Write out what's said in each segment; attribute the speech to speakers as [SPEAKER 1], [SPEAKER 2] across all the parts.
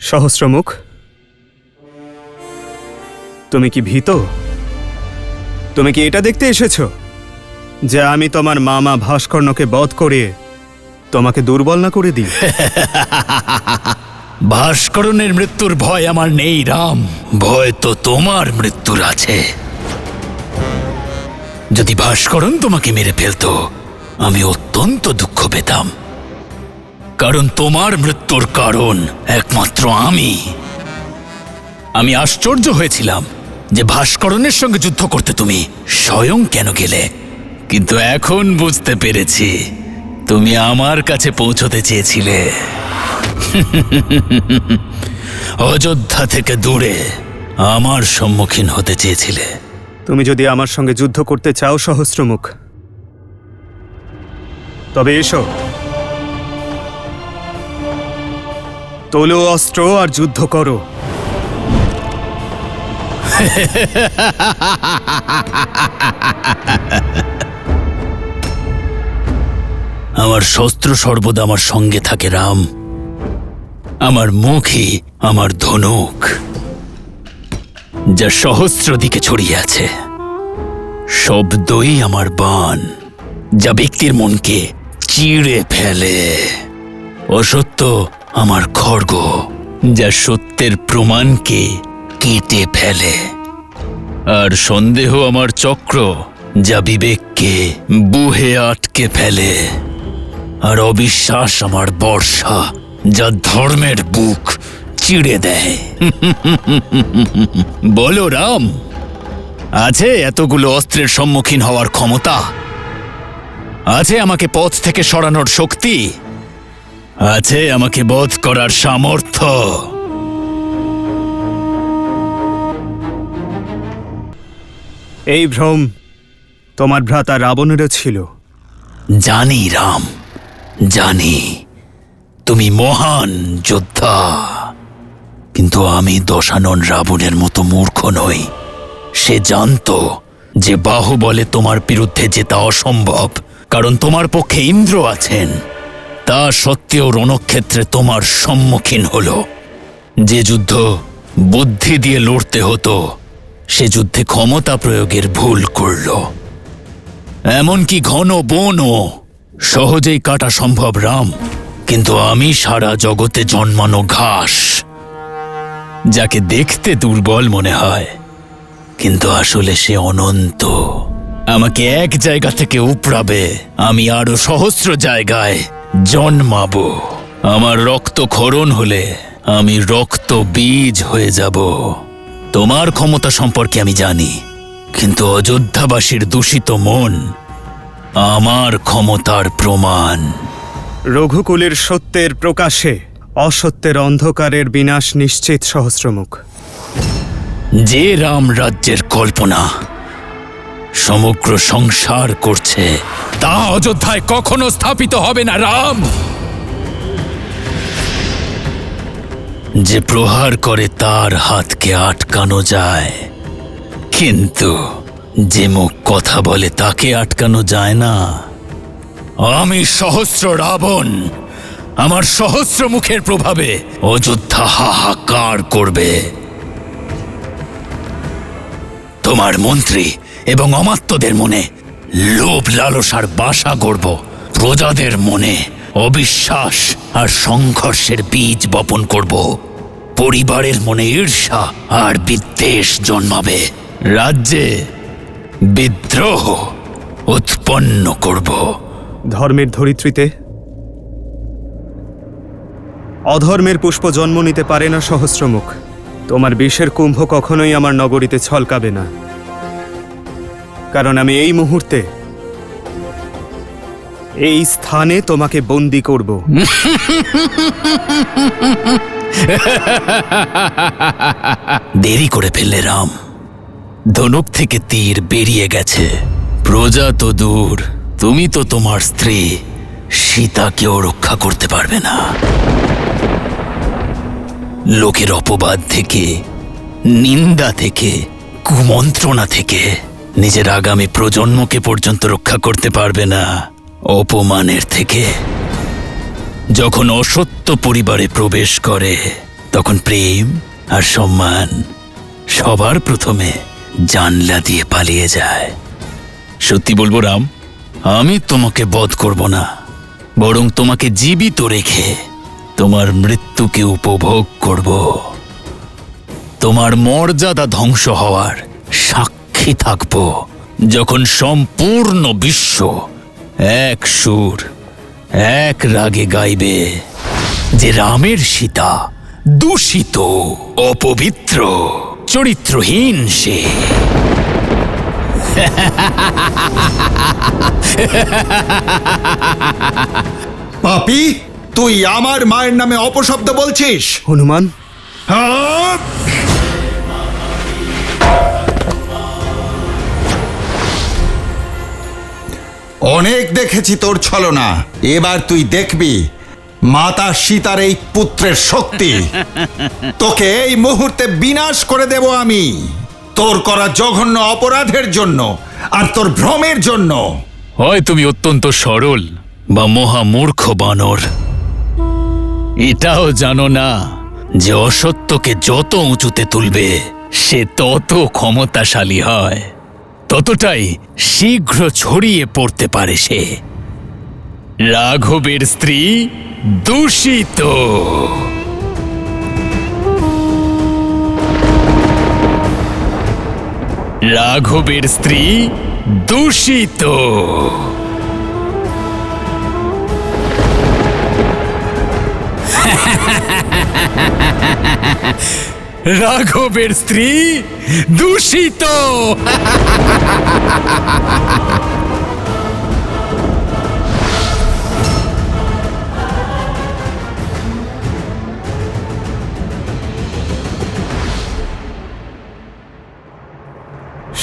[SPEAKER 1] সহস্রমুখ, তুমি কি ভীত? তুমি কি এটা দেখতে এসেছো যে আমি তোমার মামা ভাস্কর্ণকে বধ করে তোমাকে দুর্বল না করে দিই?
[SPEAKER 2] ভাস্করণের মৃত্যুর ভয় আমার নেই রাম, ভয় তো তোমার মৃত্যুর আছে। যদি ভাস্করণ তোমাকে মেরে ফেলতো আমি অত্যন্ত দুঃখ পেতাম, কারণ তোমার মৃত্যুর কারণ একমাত্র আমি আশ্চর্য হয়েছিলাম যে ভাস্করণের সঙ্গে যুদ্ধ করতে তুমি স্বয়ং কেন গেলে, কিন্তু এখন বুঝতে পেরেছি তুমি আমার কাছে পৌঁছতে চেয়েছিলে। অযোধ্যা থেকে দূরে আমার সম্মুখীন হতে চেয়েছিলে।
[SPEAKER 1] তুমি যদি আমার সঙ্গে যুদ্ধ করতে চাও সহস্রমুখ, তবে এসো, তোলো অস্ত্র আর যুদ্ধ করো।
[SPEAKER 2] আমার শস্ত্র সর্বদা আমার সঙ্গে থাকে রাম, আমার মুখই আমার ধনুক, যা সহস্র দিকে ছড়িয়ে আছে। শব্দই আমার বাণ, যা ব্যক্তির মনকে চিড়ে ফেলে। অসত্য আমার খড়গ, যা সত্যের প্রমাণকে কেটে ফেলে। আর সন্দেহ আমার চক্র, যা বিবেককে বুহে আটকে ফেলে। আর অবিশ্বাস আমার বর্ষা, যা ধর্মের বুক চিড়ে দেয়। বলো রাম, আছে এতগুলো অস্ত্রের সম্মুখীন হওয়ার ক্ষমতা? আছে আমাকে পথ থেকে সরানোর শক্তি? আছে আমাকে বধ করার সামর্থ্য?
[SPEAKER 1] এই ভ্রম তোমার ভ্রাতা রাবণেরও ছিল।
[SPEAKER 2] জানি রাম, জানি তুমি মহান যোদ্ধা, কিন্তু আমি দশানন রাবণের মতো মূর্খ নই। সে জানতো যে বাহুবলে তোমার বিরুদ্ধে জেতা অসম্ভব, কারণ তোমার পক্ষে ইন্দ্র আছেন। তা সত্ত্বেও রণক্ষেত্রে তোমার সম্মুখীন হলো। যে যুদ্ধ বুদ্ধি দিয়ে লড়তে হতো, সে যুদ্ধে ক্ষমতা প্রয়োগের ভুল করল। এমনকি ঘন বনও সহজেই কাটা সম্ভব রাম, কিন্তু আমি সারা জগতে জন্মানো ঘাস, যাকে দেখতে দুর্বল মনে হয়, কিন্তু আসলে সে অনন্ত। আমাকে এক জায়গা থেকে উপড়াবে, আমি আরো সহস্র জায়গায় জন্মাবো। আমার রক্ত ক্ষরণ হলে আমি রক্ত বীজ হয়ে যাব। তোমার ক্ষমতা সম্পর্কে আমি জানি, কিন্তু অযোধ্যাবাসীর দূষিত মন আমার ক্ষমতার প্রমাণ।
[SPEAKER 1] রঘুকুলের সত্যের প্রকাশে অসত্যের অন্ধকারের বিনাশ নিশ্চিত সহস্রমুখ।
[SPEAKER 2] যে রাম রাজ্যের কল্পনা সমগ্র সংসার করছে, তা অযোধ্যায় কখনো স্থাপিত হবে না রাম। যে প্রহার করে তার হাতকে আটকানো যায়, কিন্তু যে মুখ কথা বলে তাকে আটকানো যায় না। আমি সহস্র রাবণ, আমার সহস্র মুখের প্রভাবে অযোধ্যা হাহাকার করবে। তোমার মন্ত্রী এবং অমাত্যদের মনে লোভ লালসার বাসা গড়ব। প্রজাদের মনে অবিশ্বাস আর সংঘর্ষের বীজ বপন করব। পরিবারের মনে ঈর্ষা আর বিদ্বেষ জন্মাবে। রাজ্যে বিদ্রোহ উৎপন্ন করব।
[SPEAKER 1] ধর্মের ধরিত্রীতে অধর্মের পুষ্প জন্ম নিতে পারে না সহস্রমুখ। তোমার বিষের কুম্ভ কখনোই আমার নগরীতে ছলকাবে না, কারণ আমি এই মুহূর্তে এই স্থানে তোমাকে বন্দী করব।
[SPEAKER 2] দেরি করে ফেললে রাম, ধনুক থেকে তীর বেরিয়ে গেছে। প্রজা তো দূর, তুমি তো তোমার স্ত্রী সীতাকেও রক্ষা করতে পারবে না। লোকের অপবাদ থেকে, নিন্দা থেকে, কুমন্ত্রণা থেকে নিজের আগামী প্রজন্মকে পর্যন্ত রক্ষা করতে পারবে না। অপমানের থেকে। যখন অসত্য পরিবারে প্রবেশ করে তখন প্রেম আর সম্মান সবার প্রথমে জানলা দিয়ে পালিয়ে যায়। সত্যি বলবো রাম, আমি তোমাকে বধ করব না, বরং তোমাকে জীবিত রেখে তোমার মৃত্যুকে উপভোগ করব। তোমার মর্যাদা ধ্বংস হওয়ার সাক্ষী থাকব, যখন সম্পূর্ণ বিশ্ব এক সুর এক রাগে গাইবে যে রামের সীতা দূষিত, অপবিত্র, চরিত্রহীন সে।
[SPEAKER 3] পাপী, তুই আমার মায়ের নামে অপশব্দ বলছিস?
[SPEAKER 1] হনুমান,
[SPEAKER 3] হ্যাঁ? অনেক দেখেছি তোর ছলনা, এবার তুই দেখবি মাতা সীতার এই পুত্রের শক্তি। তোকে এই মুহূর্তে বিনাশ করে দেব আমি, তোর করা জঘন্য অপরাধের জন্য আর তোর ভ্রমের জন্য।
[SPEAKER 2] হয় তুমি অত্যন্ত সরল বা মহামূর্খ বানর। এটাও জানো না যে অসত্যকে যত উঁচুতে তুলবে সে তত ক্ষমতাশালী হয়, ততটাই শীঘ্র ছড়িয়ে পড়তে পারে সে। রাঘবের স্ত্রী দূষিত। রাঘবের স্ত্রী দূষিত। রাঘবের স্ত্রী দূষিত।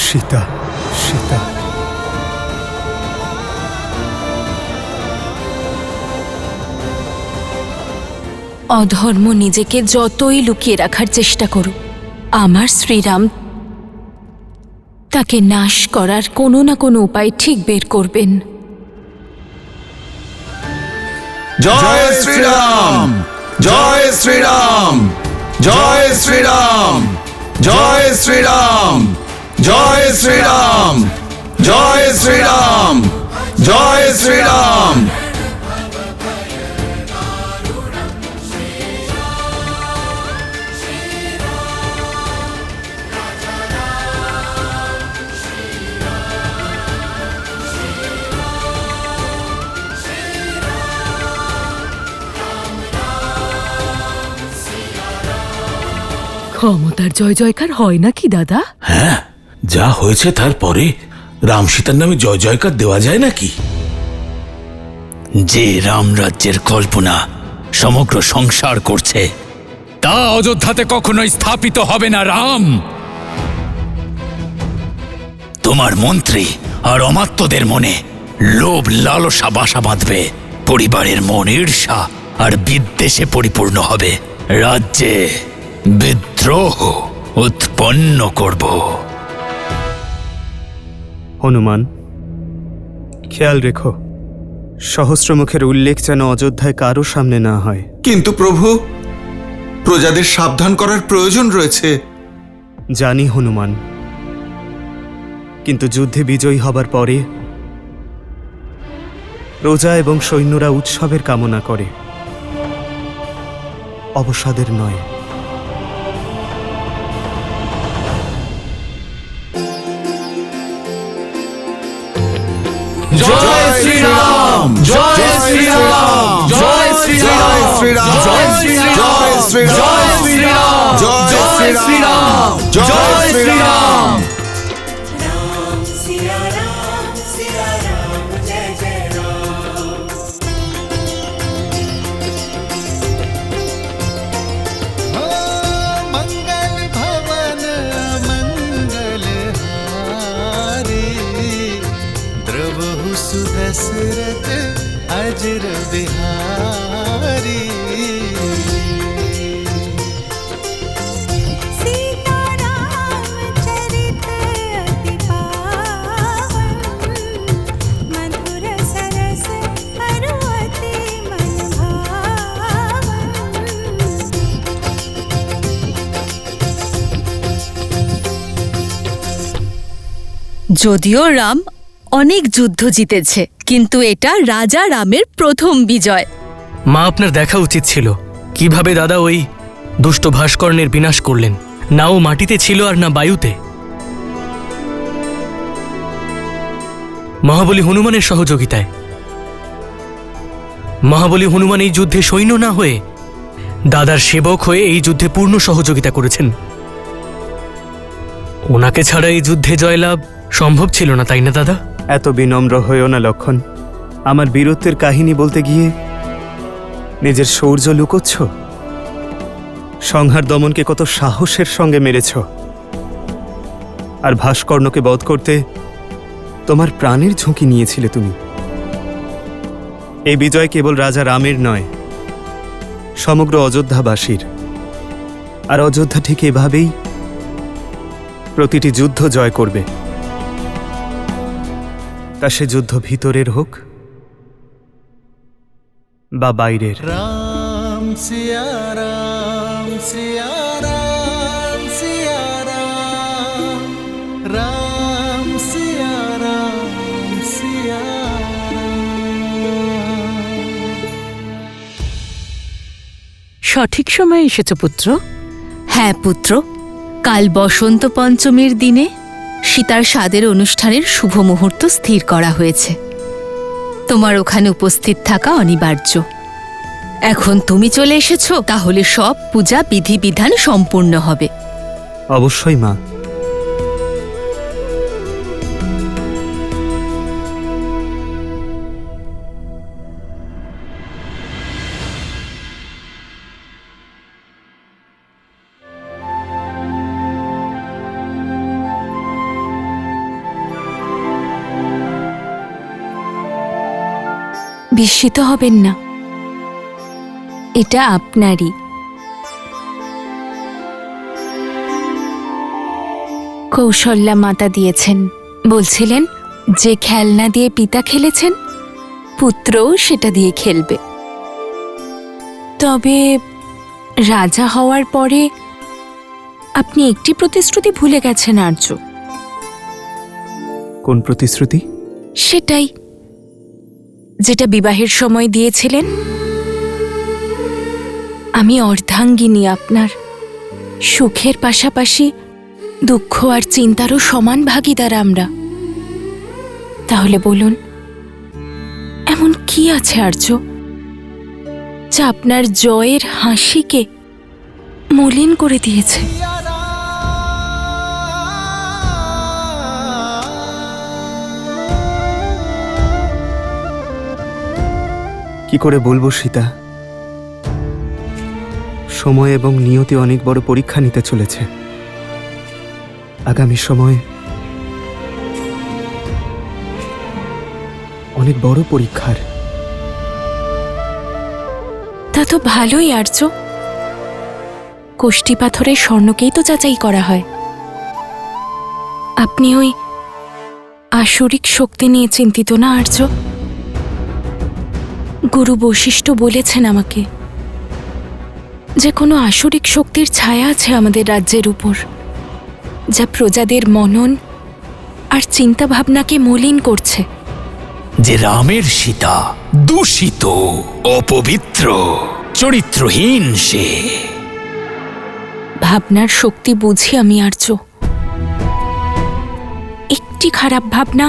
[SPEAKER 1] সীতা, সীতা।
[SPEAKER 4] অধর্ম নিজেকে যতই লুকিয়ে রাখার চেষ্টা করুক, আমার শ্রীরাম তাকে নাশ করার কোনো না কোনো উপায় ঠিক বের করবেন।
[SPEAKER 3] জয় শ্রীরাম, জয় শ্রীরাম, জয় শ্রীরাম, জয় শ্রীরাম, জয় শ্রীরাম, জয় শ্রীরাম, জয় শ্রীরাম।
[SPEAKER 5] ক্ষমতার জয় জয়কার হয় নাকি দাদা?
[SPEAKER 6] হ্যাঁ, যা হয়েছে তারপরে রাম সীতার নামে জয় জয়কার দেওয়া যায় নাকি?
[SPEAKER 2] যে রামরাজ্যের কল্পনা সমগ্র সংসার করছে তা অযোধ্যাতে কখনোই স্থাপিত হবে না রাম। তোমার মন্ত্রী আর অমাত্যদের মনে লোভ লালসা বাসা বাঁধবে, পরিবারের মন ঈর্ষা আর বিদ্বেষে পরিপূর্ণ হবে, রাজ্যে বিদ্রোহ উৎপন্ন করব।
[SPEAKER 1] হনুমান, খেয়াল রেখো সহস্রমুখের উল্লেখ যেন অযোধ্যায় কারো সামনে না হয়।
[SPEAKER 3] কিন্তু প্রভু, প্রজাদের সাবধান করার প্রয়োজন রয়েছে।
[SPEAKER 1] জানি হনুমান, কিন্তু যুদ্ধে বিজয়ী হবার পরে প্রজা এবং সৈন্যরা উৎসবের কামনা করে, অবসাদের নয়।
[SPEAKER 3] জয় শ্রীরাম, জয় শ্রীরাম, জয় শ্রীরাম, জয় শ্রীরাম, জয় শ্রীরাম, জয় শ্রীরাম, জয় শ্রীরাম।
[SPEAKER 7] मंगल भवन मंगल हारी, द्रवहु सुदशरथ अजर बिहारी।
[SPEAKER 8] যদিও রাম অনেক যুদ্ধ জিতেছে, কিন্তু এটা রাজা রামের প্রথম বিজয়।
[SPEAKER 9] মা, আপনার দেখা উচিত ছিল কিভাবে দাদা ওই দুষ্ট ভাস্কর্ণের বিনাশ করলেন। না ও মাটিতে ছিল আর না বায়ুতে। মহাবলী হনুমানের সহযোগিতায়। মহাবলী হনুমান এই যুদ্ধে সৈন্য না হয়ে দাদার সেবক হয়ে এই যুদ্ধে পূর্ণ সহযোগিতা করেছেন। ওনাকে ছাড়া এই যুদ্ধে জয়লাভ সম্ভব ছিল না, তাই না দাদা?
[SPEAKER 1] এত বিনম্র হয়েও না লক্ষণ। আমার বীরত্বের কাহিনী বলতে গিয়ে নিজের শৌর্য লুকোচ্ছ। সংহার দমনকে কত সাহসের সঙ্গে মেরেছ, আর ভাস্কর্ণকে বধ করতে তোমার প্রাণের ঝুঁকি নিয়েছিলে তুমি। এই বিজয় কেবল রাজা রামের নয়, সমগ্র অযোধ্যাবাসীর। আর অযোধ্যা ঠিক এভাবেই প্রতিটি যুদ্ধ জয় করবে, তা সে যুদ্ধ ভিতরের হোক বা বাইরের।
[SPEAKER 7] राम सिया राम सिया राम सिया राम राम सिया राम सिया
[SPEAKER 5] সঠিক সময়ে এসেছ পুত্র।
[SPEAKER 8] হ্যাঁ পুত্র, কাল বসন্ত পঞ্চমীর দিনে সীতার স্বাদের অনুষ্ঠানের শুভ মুহূর্ত স্থির করা হয়েছে। তোমার ওখানে উপস্থিত থাকা অনিবার্য। এখন তুমি চলে এসেছো, তাহলে সব পূজা বিধিবিধান সম্পূর্ণ হবে।
[SPEAKER 1] অবশ্যই মা।
[SPEAKER 4] বিস্মিত হবেন না, এটা আপনারই। কৌশল্যা মাতা দিয়েছেন। বলছিলেন যে খেলনা দিয়ে পিতা খেলেছেন, পুত্রও সেটা দিয়ে খেলবে। তবে রাজা হওয়ার পরে আপনি একটি প্রতিশ্রুতি ভুলে গেছেন আর্য।
[SPEAKER 1] কোন প্রতিশ্রুতি?
[SPEAKER 4] সেটাই যেটা বিবাহের সময় দিয়েছিলেন। আমি অর্ধাঙ্গিনী আপনার। সুখের পাশাপাশি দুঃখ আর চিন্তারও সমান ভাগিদার আমরা। তাহলে বলুন, এমন কি আছে আর্য যা আপনার জয়ের হাসিকে মলিন করে দিয়েছে?
[SPEAKER 1] কি করে বলবো সীতা? সময় এবং নিয়তি অনেক বড় পরীক্ষা নিতে চলেছে। আগামী সময় অনেক বড় পরীক্ষার।
[SPEAKER 4] তা তো ভালোই আর্য। কোষ্ঠী পাথরের স্বর্ণকেই তো যাচাই করা হয়। আপনি ওই আসরিক শক্তি নিয়ে চিন্তিত না আর্য? গুরু বশিষ্ঠ বলেছেন আমাকে যে কোনো আসরিক শক্তির ছায়া আছে আমাদের রাজ্যের উপর, যা প্রজাদের মনন আর চিন্তা ভাবনাকে মলিন করছে।
[SPEAKER 2] যে রামের সীতা দূষিত, অপবিত্র, চরিত্রহীন সে।
[SPEAKER 4] ভাবনার শক্তি বুঝি আমি আর্য। একটি খারাপ ভাবনা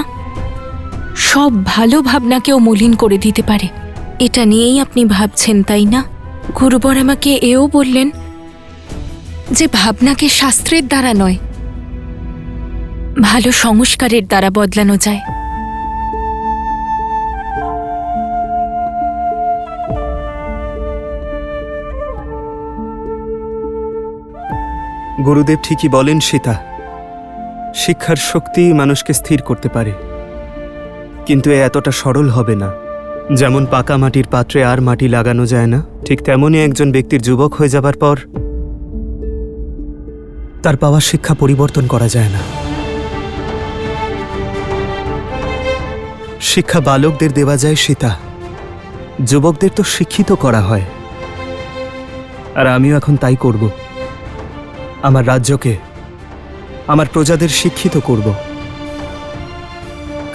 [SPEAKER 4] সব ভালো ভাবনাকেও মলিন করে দিতে পারে। এটা নিয়েই আপনি ভাবছেন, তাই না? গুরুবর আমাকে এও বললেন যে ভাবনাকে শাস্ত্রের দ্বারা নয়, ভালো সংস্কারের দ্বারা বদলানো যায়।
[SPEAKER 1] গুরুদেব ঠিকই বলেন সীতা। শিক্ষার শক্তি মানুষকে স্থির করতে পারে, কিন্তু এ এতটা সরল হবে না। যেমন পাকা মাটির পাত্রে আর মাটি লাগানো যায় না, ঠিক তেমনই একজন ব্যক্তির যুবক হয়ে যাবার পর তার পাওয়া শিক্ষা পরিবর্তন করা যায় না। শিক্ষা বালকদের দেওয়া যায় সীতা, যুবকদের তো শিক্ষিত করা হয়। আর আমিও এখন তাই করব। আমার রাজ্যকে, আমার প্রজাদের শিক্ষিত করব।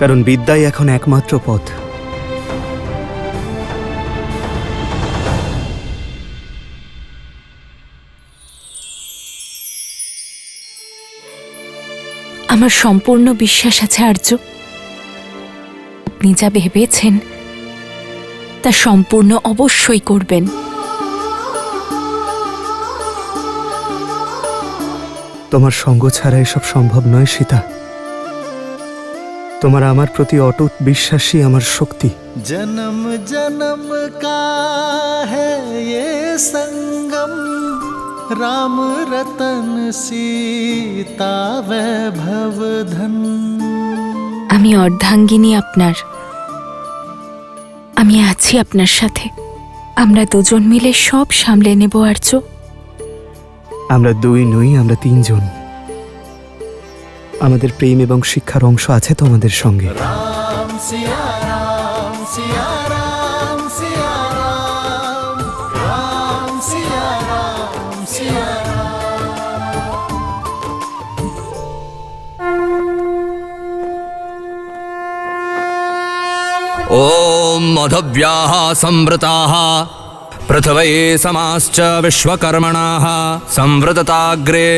[SPEAKER 1] কারণ বিদ্যাই এখন একমাত্র পথ।
[SPEAKER 4] আমার সম্পূর্ণ বিশ্বাস আছে আর্য, আপনি যা ভেবেছেন তা সম্পূর্ণ অবশ্যই করবেন।
[SPEAKER 1] তোমার সঙ্গ ছাড়া এসব সম্ভব নয় সীতা। তোমার আমার প্রতি অটুট বিশ্বাসই আমার শক্তি।
[SPEAKER 7] जन्म जन्म का है ये संगम, राम रतन सीता वैभव धन।
[SPEAKER 4] আমি অর্ধাঙ্গিনী আপনার, আমি আছি আপনার সাথে। আমরা দুজন মিলে সব সামলে নেব আর্য।
[SPEAKER 1] আমরা দুই নই, আমরা তিনজন। আমাদের প্রেম এবং শিক্ষার অংশ আছে তোমাদের সঙ্গে।
[SPEAKER 7] राम सिया राम सिया राम सिया राम, राम सिया राम सिया
[SPEAKER 2] ॐ मधव्याः संवृताः पृथ्वये समाश्च विश्वकर्मणाः संवृतताग्रे।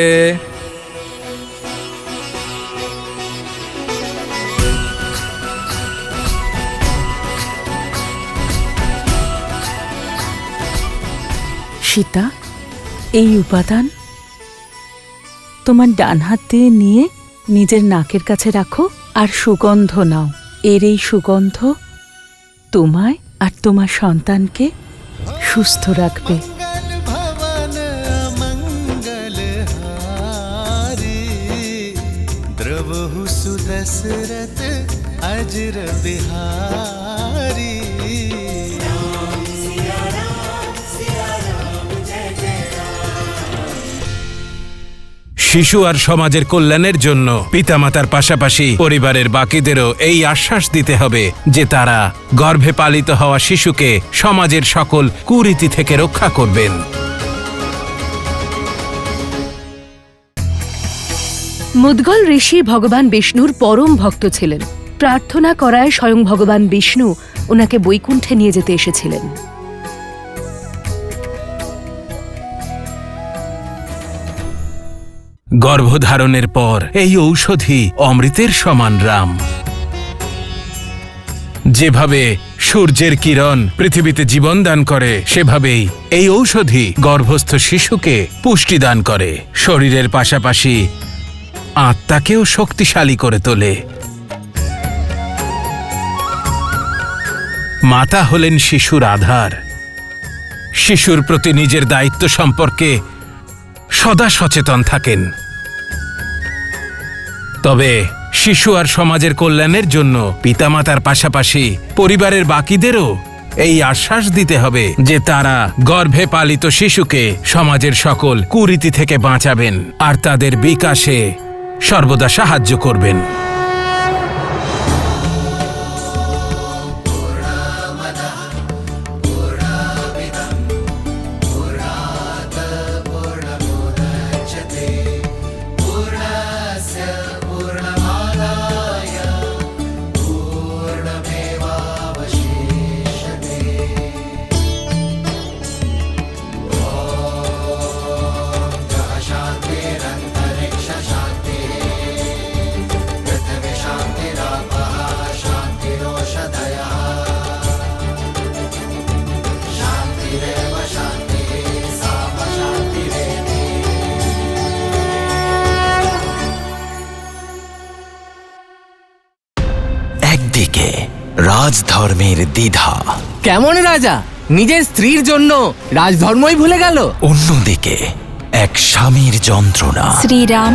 [SPEAKER 5] সীতা, এই উপাদান তোমার ডান হাত দিয়ে নিয়ে নিজের নাকের কাছে রাখো আর সুগন্ধ নাও। এর এই সুগন্ধ তোমায় আর তোমার সন্তানকে সুস্থ রাখবে।
[SPEAKER 7] मंगल भवन मंगल हारी, द्रवहु सुदशरथ अजर बिहारी।
[SPEAKER 6] শিশু আর সমাজের কল্যাণের জন্য পিতামাতার পাশাপাশি পরিবারের বাকিদেরও এই আশ্বাস দিতে হবে যে তারা গর্ভে পালিত হওয়া শিশুকে সমাজের সকল কুরীতি থেকে রক্ষা করবেন।
[SPEAKER 5] মুদ্গল ঋষি ভগবান বিষ্ণুর পরম ভক্ত ছিলেন। প্রার্থনা করায় স্বয়ং ভগবান বিষ্ণু ওনাকে বৈকুণ্ঠে নিয়ে যেতে এসেছিলেন।
[SPEAKER 6] গর্ভধারণের পর এই ঔষধি অমৃতের সমান রাম। যেভাবে সূর্যের কিরণ পৃথিবীতে জীবন দান করে, সেভাবেই এই ঔষধি গর্ভস্থ শিশুকে পুষ্টি দান করে, শরীরের পাশাপাশি আত্মাকেও শক্তিশালী করে তোলে। মাতা হলেন শিশুর আধার। শিশুর প্রতি নিজের দায়িত্ব সম্পর্কে সদা সচেতন থাকেন। তবে শিশু আর সমাজের কল্যাণের জন্য পিতামাতার পাশাপাশি পরিবারের বাকিদেরও এই আশ্বাস দিতে হবে যে তারা গর্ভে পালিত শিশুকে সমাজের সকল কুরীতি থেকে বাঁচাবেন আর তাদের বিকাশে সর্বদা সাহায্য করবেন।
[SPEAKER 2] একদিকে রাজধর্মের দ্বিধা,
[SPEAKER 10] কেমন রাজা নিজের স্ত্রীর জন্য রাজধর্মই ভুলে গেল।
[SPEAKER 2] অন্যদিকে এক স্বামীর যন্ত্রণা।
[SPEAKER 4] শ্রীরাম,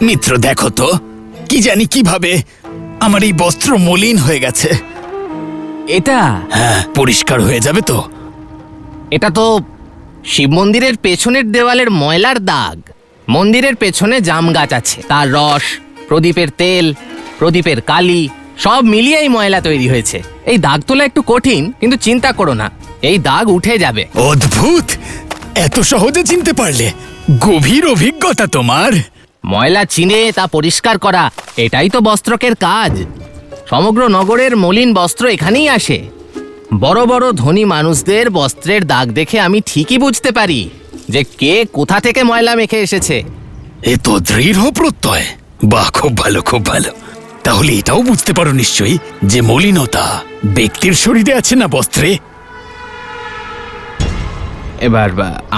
[SPEAKER 2] মিত্র, দেখো তো কি জানি কিভাবে আমার এই বস্ত্র মলিন হয়ে গেছে।
[SPEAKER 10] এটা
[SPEAKER 2] হ্যাঁ, পরিষ্কার হয়ে যাবে তো?
[SPEAKER 10] এটা তো শিব মন্দিরের পেছনের দেওয়ালের ময়লার দাগ। মন্দিরের পেছনে জাম গাছ আছে, তার রস, প্রদীপের তেল, প্রদীপের কালি সব মিলিয়ে এই ময়লা তৈরি হয়েছে। এই দাগ তোলা একটু কঠিন, কিন্তু চিন্তা করো না, এই দাগ উঠে যাবে।
[SPEAKER 2] অদ্ভুত, এত সহজে চিনতে পারলে। গভীর অভিজ্ঞতা তোমার।
[SPEAKER 10] ময়লা চিনে তা পরিষ্কার করা, এটাই তো বস্ত্রকের কাজ। সমগ্র নগরের মলিন বস্ত্র এখানেই আসে। বড় বড় ধনী মানুষদের বস্ত্রের দাগ দেখে আমি ঠিকই বুঝতে পারি যে কে কোথা থেকে ময়লা মেখে এসেছে।
[SPEAKER 2] এ তো দৃঢ় প্রত্যয়। বাহ, খুব ভালো, খুব ভালো। তাহলে এটাও বুঝতে পারো নিশ্চয়ই যে মলিনতা ব্যক্তির শরীরে আছে না বস্ত্রে।
[SPEAKER 10] এবার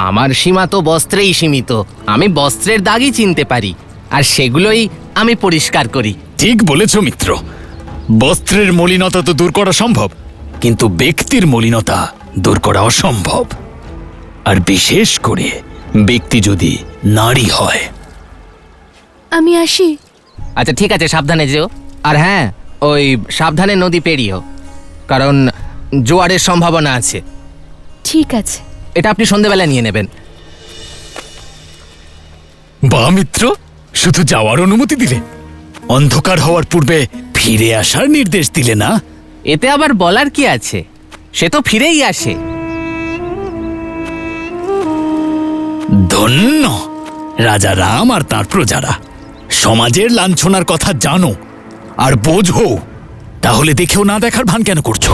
[SPEAKER 10] আমার সীমা তো বস্ত্রেই সীমিত। আমি বস্ত্রের দাগই চিনতে পারি, আর সেগুলোই আমি পরিষ্কার করি।
[SPEAKER 2] ঠিক বলেছ মিত্র, বস্ত্রের মলিনতা তো দূর করা সম্ভব, কিন্তু ব্যক্তির মলিনতা দূর করা অসম্ভব। আর বিশেষ করে ব্যক্তি যদি নারী হয়।
[SPEAKER 8] আমি আসি।
[SPEAKER 10] আচ্ছা ঠিক আছে, সাবধানে যেও। আর হ্যাঁ, ওই সাবধানে নদী পেরিও, কারণ জোয়ারের সম্ভাবনা আছে।
[SPEAKER 8] ঠিক আছে।
[SPEAKER 10] এটা আপনি সন্ধেবেলা নিয়ে নেবেন।
[SPEAKER 2] বা মিত্র, শুধু যাওয়ার অনুমতি দিলে, অন্ধকার হওয়ার পূর্বে ফিরে আসার নির্দেশ দিলে না?
[SPEAKER 10] এতে আবার বলার কি আছে, সে তো ফিরেই আসে।
[SPEAKER 2] ধন্য রাজা রাম আর তার প্রজারা। সমাজের লাঞ্ছনার কথা জানো আর বোঝো, তাহলে দেখেও না দেখার ভান কেন করছো?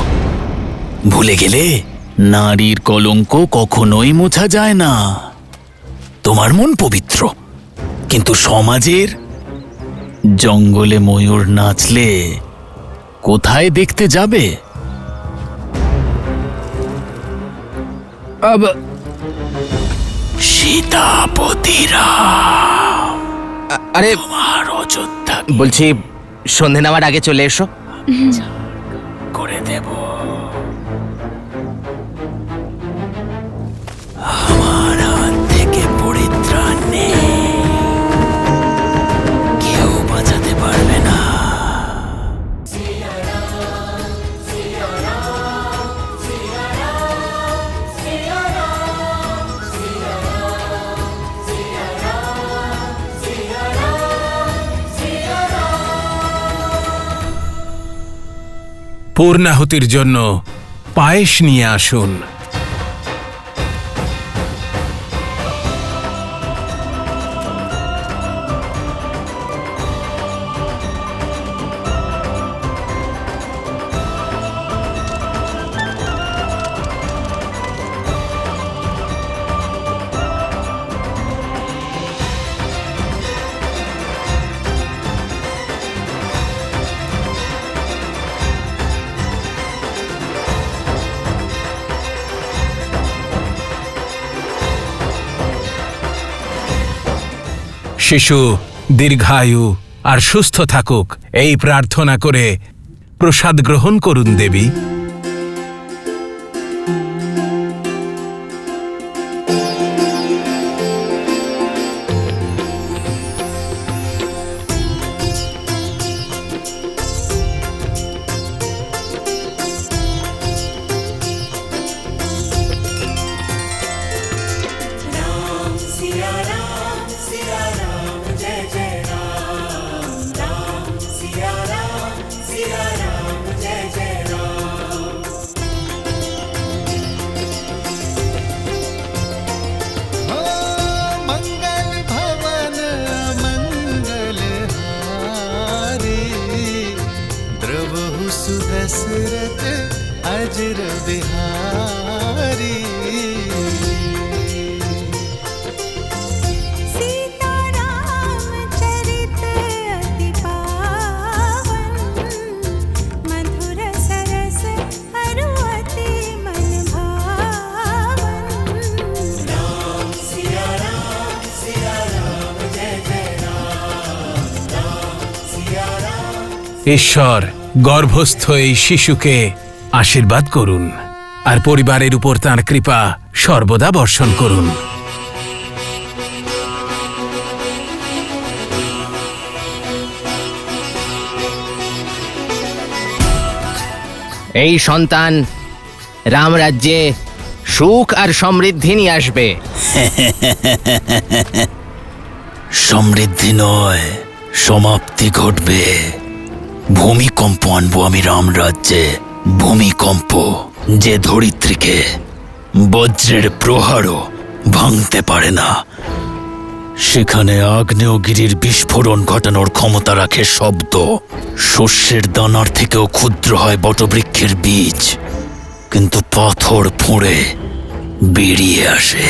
[SPEAKER 2] ভুলে গেলে নারীর কলঙ্ক কখনোই মোছা যায় না। তোমার মন পবিত্র, কিন্তু সমাজের জঙ্গলে ময়ূর নাচলে কোথায় দেখতে যাবে? সীতাপতিরা
[SPEAKER 10] আরে
[SPEAKER 2] তোমার অযোধ্যা
[SPEAKER 10] বলছি, সন্ধে নেওয়ার আগে চলে এসো।
[SPEAKER 2] করে দেব। আমার হাত থেকে পরিত্রাণ নেই, কেউ বাঁচাতে পারবে না।
[SPEAKER 6] পূর্ণাহুতির জন্য পায়েস নিয়ে আসুন। শিশু দীর্ঘায়ু আর সুস্থ থাকুক, এই প্রার্থনা করে প্রসাদ গ্রহণ করুন দেবী।
[SPEAKER 7] मंगल भवन मंगल हारी, द्रवहु सुदशरथ अजर बिहारी।
[SPEAKER 6] ঈশ্বর গর্ভস্থ এই শিশুকে আশীর্বাদ করুন আর পরিবারের উপর তাঁর কৃপা সর্বদা বর্ষণ করুন।
[SPEAKER 10] এই সন্তান রামরাজ্যে সুখ আর সমৃদ্ধি নিয়ে আসবে।
[SPEAKER 2] সমৃদ্ধি নয়, সমাপ্তি ঘটবে। ভূমিকম্প আনবো আমি রামরাজ্যে, ভূমিকম্প যে ধরিত্রীকে বজ্রের প্রহারও ভাঙতে পারে না। সেখানে আগ্নেয়গিরির বিস্ফোরণ ঘটানোর ক্ষমতা রাখে শব্দ। শস্যের দানার থেকেও ক্ষুদ্র হয় বটবৃক্ষের বীজ, কিন্তু পাথর ফুঁড়ে বেরিয়ে আসে।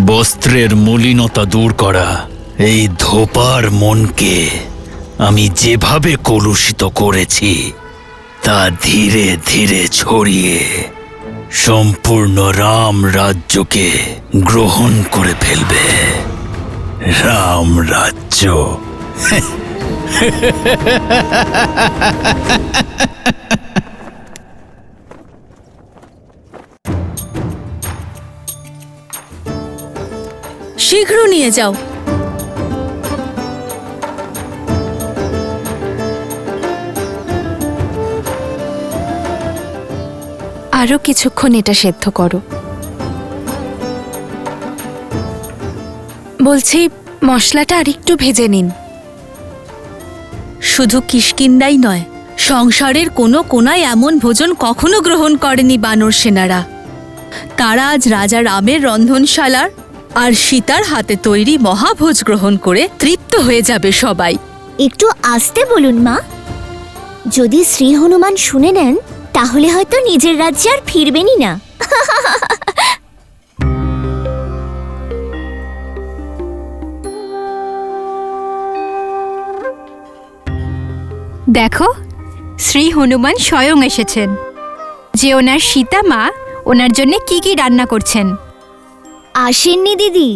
[SPEAKER 2] বস্ত্রের মলিনতা দূর করা এই ধোপার মনকে আমি যেভাবে কলুষিত করেছি তা ধীরে ধীরে ছড়িয়ে সম্পূর্ণ রাম রাজ্যকে গ্রহণ করে ফেলবে। রাম রাজ্য।
[SPEAKER 8] শীঘ্র নিয়ে যাও।
[SPEAKER 4] আরও কিছুক্ষণ এটা সেদ্ধ করো। বলছি, মশলাটা আরেকটু ভেজে নিন।
[SPEAKER 8] শুধু কিষ্কিন্দাই নয়, সংসারের কোনো কোনায় এমন ভোজন কখনো গ্রহণ করেনি বানর সেনারা। তারা আজ রাজা রামের রন্ধনশালার আর সীতার হাতে তৈরি মহাভোজ গ্রহণ করে তৃপ্ত হয়ে যাবে সবাই।
[SPEAKER 11] একটু আস্তে বলুন মা, যদি শ্রী হনুমান শুনে নেন তাহলে হয়তো নিজের রাজ্যে আর ফিরবেনই না।
[SPEAKER 12] দেখো, শ্রী হনুমান স্বয়ং এসেছেন, যে ওনার সীতা মা ওনার জন্য কি কি রান্না করছেন।
[SPEAKER 11] আসেননি দিদি,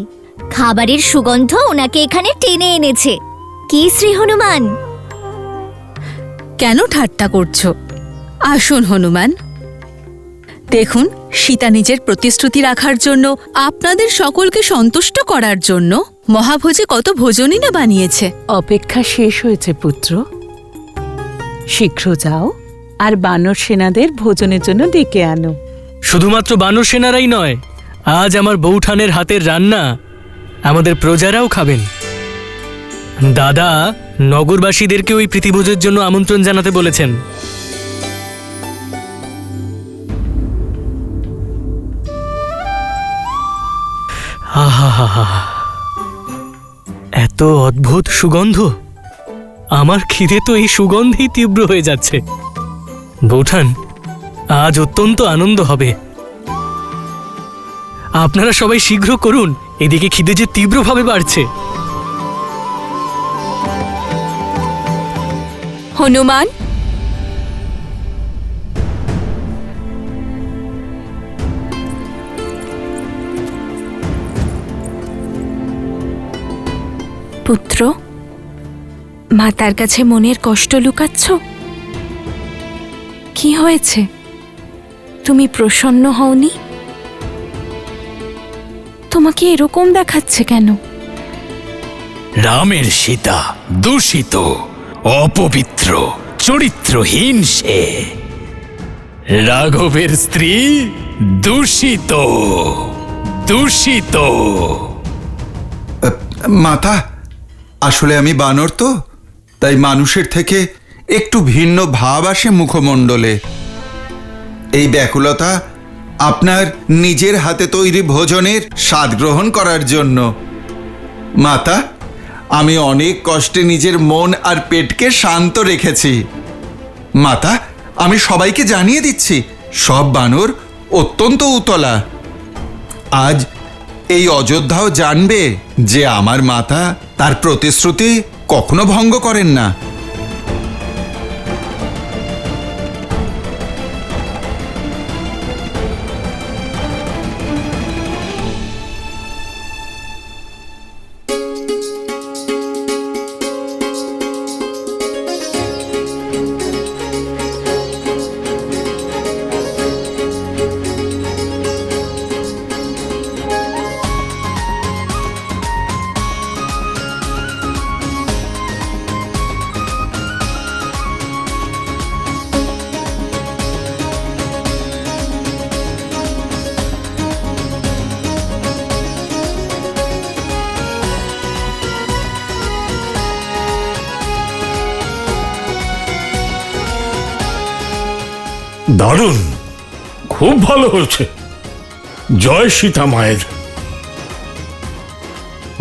[SPEAKER 11] খাবারের সুগন্ধ ওনাকে এখানে টেনে এনেছে। কি শ্রী হনুমান?
[SPEAKER 8] কেন ঠাট্টা করছো? আসুন হনুমান। দেখুন, সীতা নিজের প্রতিশ্রুতি রাখার জন্য, আপনাদের সকলকে সন্তুষ্ট করার জন্য মহাভোজে কত ভোজনই না বানিয়েছে।
[SPEAKER 5] অপেক্ষা শেষ হয়েছে পুত্র, শীঘ্র যাও আর বানর সেনাদের ভোজনের জন্য ডেকে আনো।
[SPEAKER 9] শুধুমাত্র বানর সেনারাই নয়, আজ আমার বৌঠানের হাতের রান্না আমাদের প্রজারাও খাবেন। দাদা নগরবাসীদেরকে ওই প্রীতিভোজের জন্য আমন্ত্রণ জানাতে বলেছেন। আহা, এত অদ্ভুত সুগন্ধ! আমার খিদে তো এই সুগন্ধেই তীব্র হয়ে যাচ্ছে। বৌঠান, আজ অত্যন্ত আনন্দ হবে। আপনারা সবাই শীঘ্র করুন, এদিকে খিদে যে তীব্রভাবে বাড়ছে।
[SPEAKER 4] হনুমান, পুত্র, মাতার কাছে মনের কষ্ট লুকাচ্ছ? কি হয়েছে? তুমি প্রসন্ন হওনি? তোমাকে এরকম দেখাচ্ছে কেন?
[SPEAKER 2] রামের সীতা দূষিত, অপবিত্র, চরিত্রহীন সে। রাঘবের স্ত্রী দূষিত, দূষিত।
[SPEAKER 3] মাতা, আসলে আমি বানর তো, তাই মানুষের থেকে একটু ভিন্ন ভাব আসে মুখমণ্ডলে। এই ব্যাকুলতা আপনার নিজের হাতে তৈরি ভোজনের স্বাদ গ্রহণ করার জন্য। মাতা, আমি অনেক কষ্টে নিজের মন আর পেটকে শান্ত রেখেছি। মাতা, আমি সবাইকে জানিয়ে দিচ্ছি, সব বানর অত্যন্ত উতলা। আজ এই অযোধ্যাও জানবে যে আমার মাতা তার প্রতিশ্রুতি কখনো ভঙ্গ করেন না।
[SPEAKER 13] দারুণ, খুব ভালো হয়েছে। জয় সীতা মায়ের।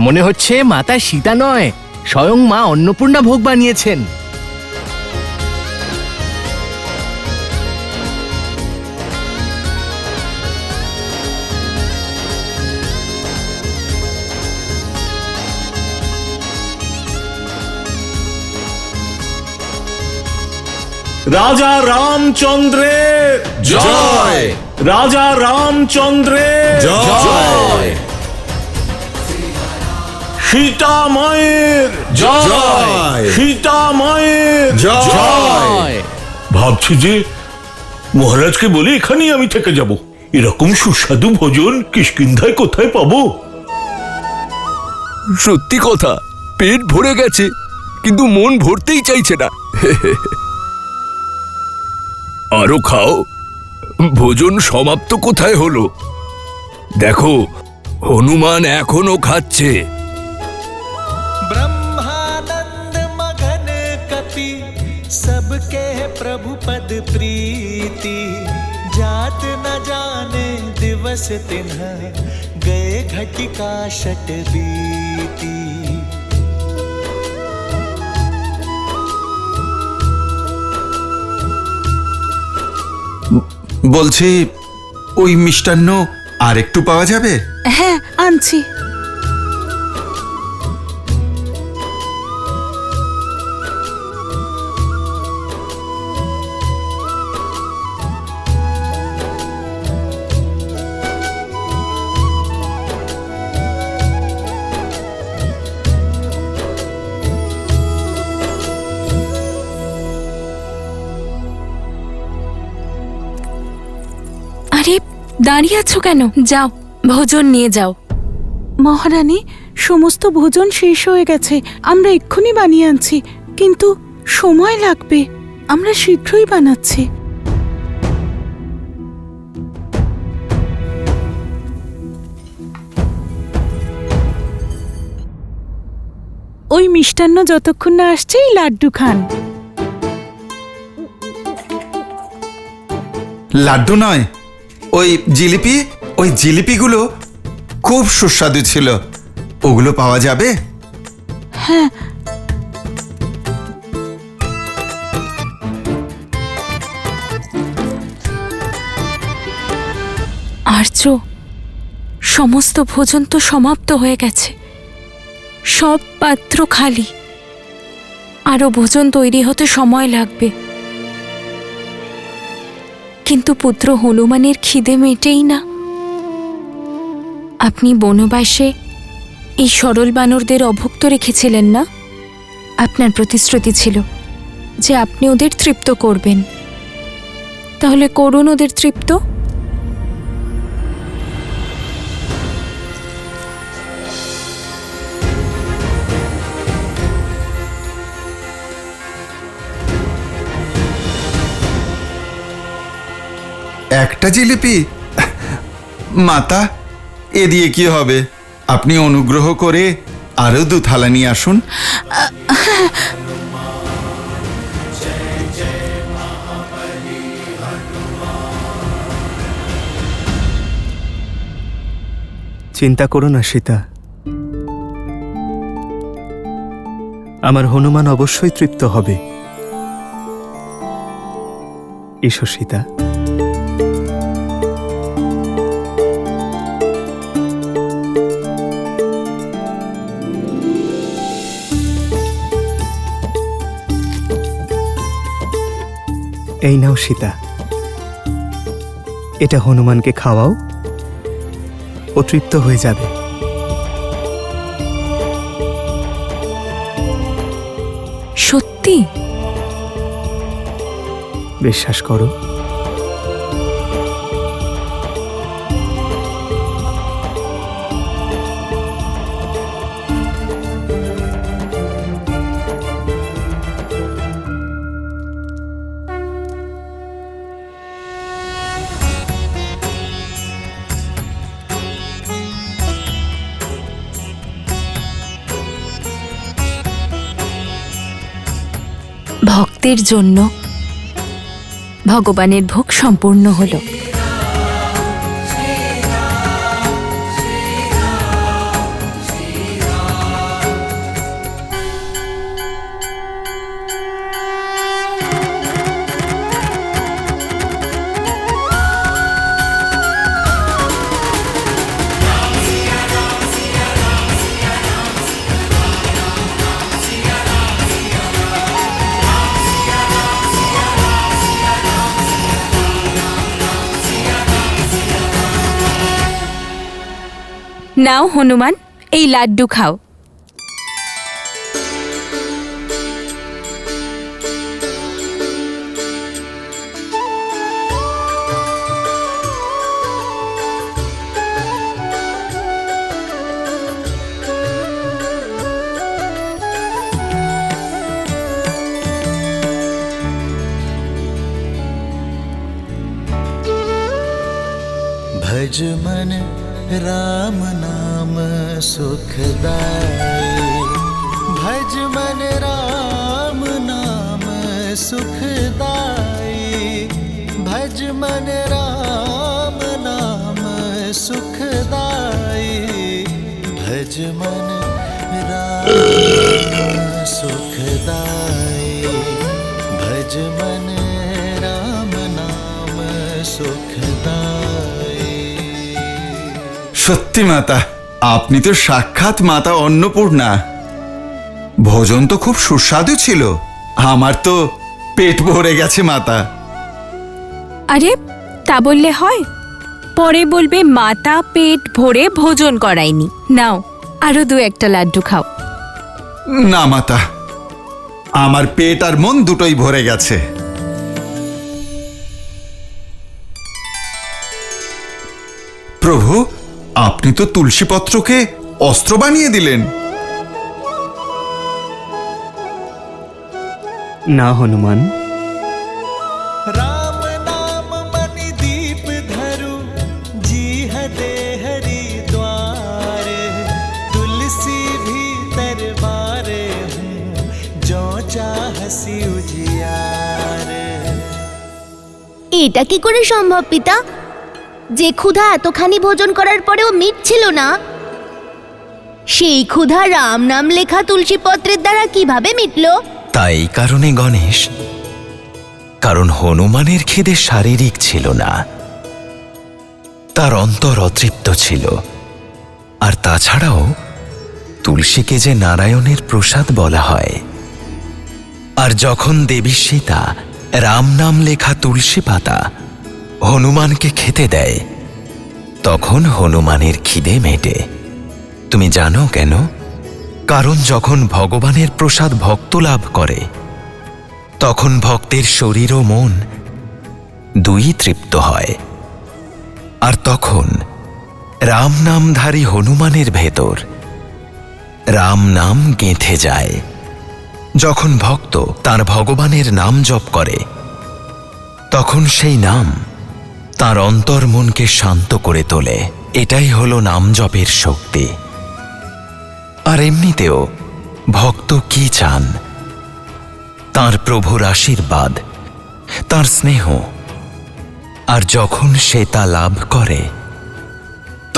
[SPEAKER 10] মনে হচ্ছে মাতা সীতা নয়, স্বয়ং মা অন্নপূর্ণা ভোগ বানিয়েছেন।
[SPEAKER 13] রাজা রামচন্দ্রের
[SPEAKER 3] জয়!
[SPEAKER 13] রাজা রামচন্দ্রের
[SPEAKER 3] জয়!
[SPEAKER 13] সীতা মায়ের
[SPEAKER 3] জয়!
[SPEAKER 13] সীতা মায়ের
[SPEAKER 3] জয়!
[SPEAKER 13] ভাবছি যে মহারাজকে বলে এখানেই আমি থেকে যাব। এরকম সুস্বাদু ভোজন কিষ্কিন্ধায় কোথায় পাবো?
[SPEAKER 14] সত্যি কথা, পেট ভরে গেছে কিন্তু মন ভরতেই চাইছে না। আরো খাও, ভোজন সমাপ্ত কোথায় হলো? দেখো, হনুমান এখনো খাচ্ছে।
[SPEAKER 7] ब्रह्मानंद मगन कपि सबके प्रभु पद प्रीति जात न जाने दिवस तिन्ह गए घटिका शत बीती।
[SPEAKER 3] বলছি, ওই মিষ্টান্ন আর একটু পাওয়া যাবে?
[SPEAKER 5] হ্যাঁ, আনছি।
[SPEAKER 4] আরে দাঁড়িয়ে আছো কেন? যাও, ভোজন নিয়ে যাও।
[SPEAKER 5] মহারানী, সমস্ত ভোজন শেষ হয়ে গেছে। আমরা এক্ষুনি বানিয়ে আনছি, কিন্তু সময় লাগবে। আমরা শীঘ্রই বানাচ্ছি। ওই মিষ্টান্ন যতক্ষণ না আসছে, এই লাড্ডু খান।
[SPEAKER 3] লাড্ডু নয়, ওই জিলিপি। ওই জিলিপিগুলো খুব সুস্বাদু ছিল। ওগুলো পাওয়া যাবে?
[SPEAKER 5] হ্যাঁ।
[SPEAKER 4] আর্য, সমস্ত ভোজন তো সমাপ্ত হয়ে গেছে, সব পাত্র খালি। আরো ভোজন তৈরি হতে সময় লাগবে। কিন্তু পুত্র হনুমানের খিদে মেটেই না। আপনি বনবাসে এই সরল বানরদের অভুক্ত রেখেছিলেন না? আপনার প্রতিশ্রুতি ছিল যে আপনি ওদের তৃপ্ত করবেন। তাহলে করুন ওদের তৃপ্ত।
[SPEAKER 3] একটা জিলিপি? মাতা, এ দিয়ে কি হবে? আপনি অনুগ্রহ করে আরো 2 থালা নিয়ে আসুন।
[SPEAKER 1] চিন্তা করো না সীতা, আমার হনুমান অবশ্যই তৃপ্ত হবে। এসো সীতা। এই নাও সীতা, এটা হনুমানকে খাওয়াও, ও তৃপ্ত হয়ে যাবে।
[SPEAKER 4] সত্যি?
[SPEAKER 1] বিশ্বাস করো।
[SPEAKER 4] ভক্তের জন্য ভগবানের ভোগ সম্পূর্ণ হলো। নাও হনুমান, এই লাড্ডু খাও।
[SPEAKER 7] भज मन राम नाम सुखदाई, भज मन राम नाम सुखदाई, भज मन राम नाम सुखदाई, भज मन राम सुखदाई, भज मन राम नाम सुखदाई।
[SPEAKER 3] সত্যি মাতা, আপনি তো সাক্ষাৎ মাতা অন্নপূর্ণা। ভোজন তো খুব সুস্বাদু ছিল, আমার তো পেট ভরে গেছে মাতা।
[SPEAKER 4] আরে তা বললে হয়? পরে বলবে মাতা পেট ভরে ভোজন করায়নি। নাও আরো 2-1টা লাড্ডু খাও।
[SPEAKER 3] না মাতা, আমার পেট আর মন দুটোই ভরে গেছে। প্রভু, আপনি তো তুলসী পত্রকে অস্ত্র বানিয়ে দিলেন।
[SPEAKER 1] না হনুমান,
[SPEAKER 7] राम नाम मणि दीप धरु, जी हदे हरि द्वार, तुलसी भी दरबारे हूँ, जो चाहसी उजियार।
[SPEAKER 11] এটা কি করে সম্ভব পিতা? যে ক্ষুধা এতখানি ভোজন করার পরেও মিটছিল না, সেই ক্ষুধা রাম নাম লেখা তুলসী পত্রের দ্বারা কিভাবে মিটলো?
[SPEAKER 2] তাই কারণে গণেশ, কারণ হনুমানের খিদে শারীরিক ছিল না, তার অন্তর অতৃপ্ত ছিল। আর তাছাড়াও তুলসীকে যে নারায়ণের প্রসাদ বলা হয়। আর যখন দেবী সীতা রাম নাম লেখা তুলসী পাতা হনুমানকে খেতে দেয়, তখন হনুমানের খিদে মেটে। তুমি জানো কেন? কারণ যখন ভগবানের প্রসাদ ভক্ত লাভ করে, তখন ভক্তের শরীর ও মন দুই তৃপ্ত হয়। আর তখন রাম নামধারী হনুমানের ভেতর রাম নাম গেঁথে যায়। যখন ভক্ত তার ভগবানের নাম জপ করে, তখন সেই নাম তার অন্তর মনকে শান্ত করে তোলে। এটাই হলো নাম জপের শক্তি। আর এমনিতেও ভক্ত কি চান? তার প্রভুর আশীর্বাদ, তার স্নেহ। আর যখন সে তা লাভ করে,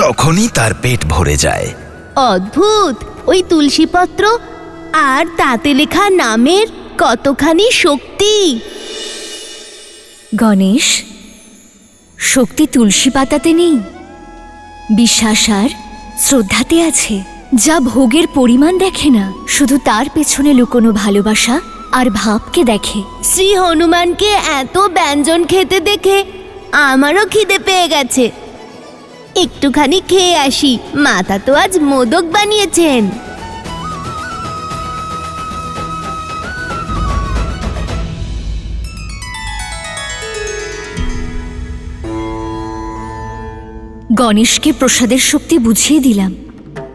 [SPEAKER 2] তখনই তার পেট ভরে যায়।
[SPEAKER 11] অদ্ভুত! ওই তুলসীপত্র আর তাতে লেখা নামের কতখানি শক্তি! গণেশ, শক্তি তুলসী পাতাতে নেই, বিশ্বাস আর শ্রদ্ধাতে আছে, যা ভোগের পরিমাণ দেখে না, শুধু তার পেছনে লুকোনো ভালোবাসা আর ভাবকে দেখে। শ্রী হনুমানকে এত ব্যঞ্জন খেতে দেখে আমারও খিদে পেয়ে গেছে। একটুখানি খেয়ে আসি, মাতা তো আজ মোদক বানিয়েছেন। গণেশকে প্রসাদের শক্তি বুঝিয়ে দিলাম,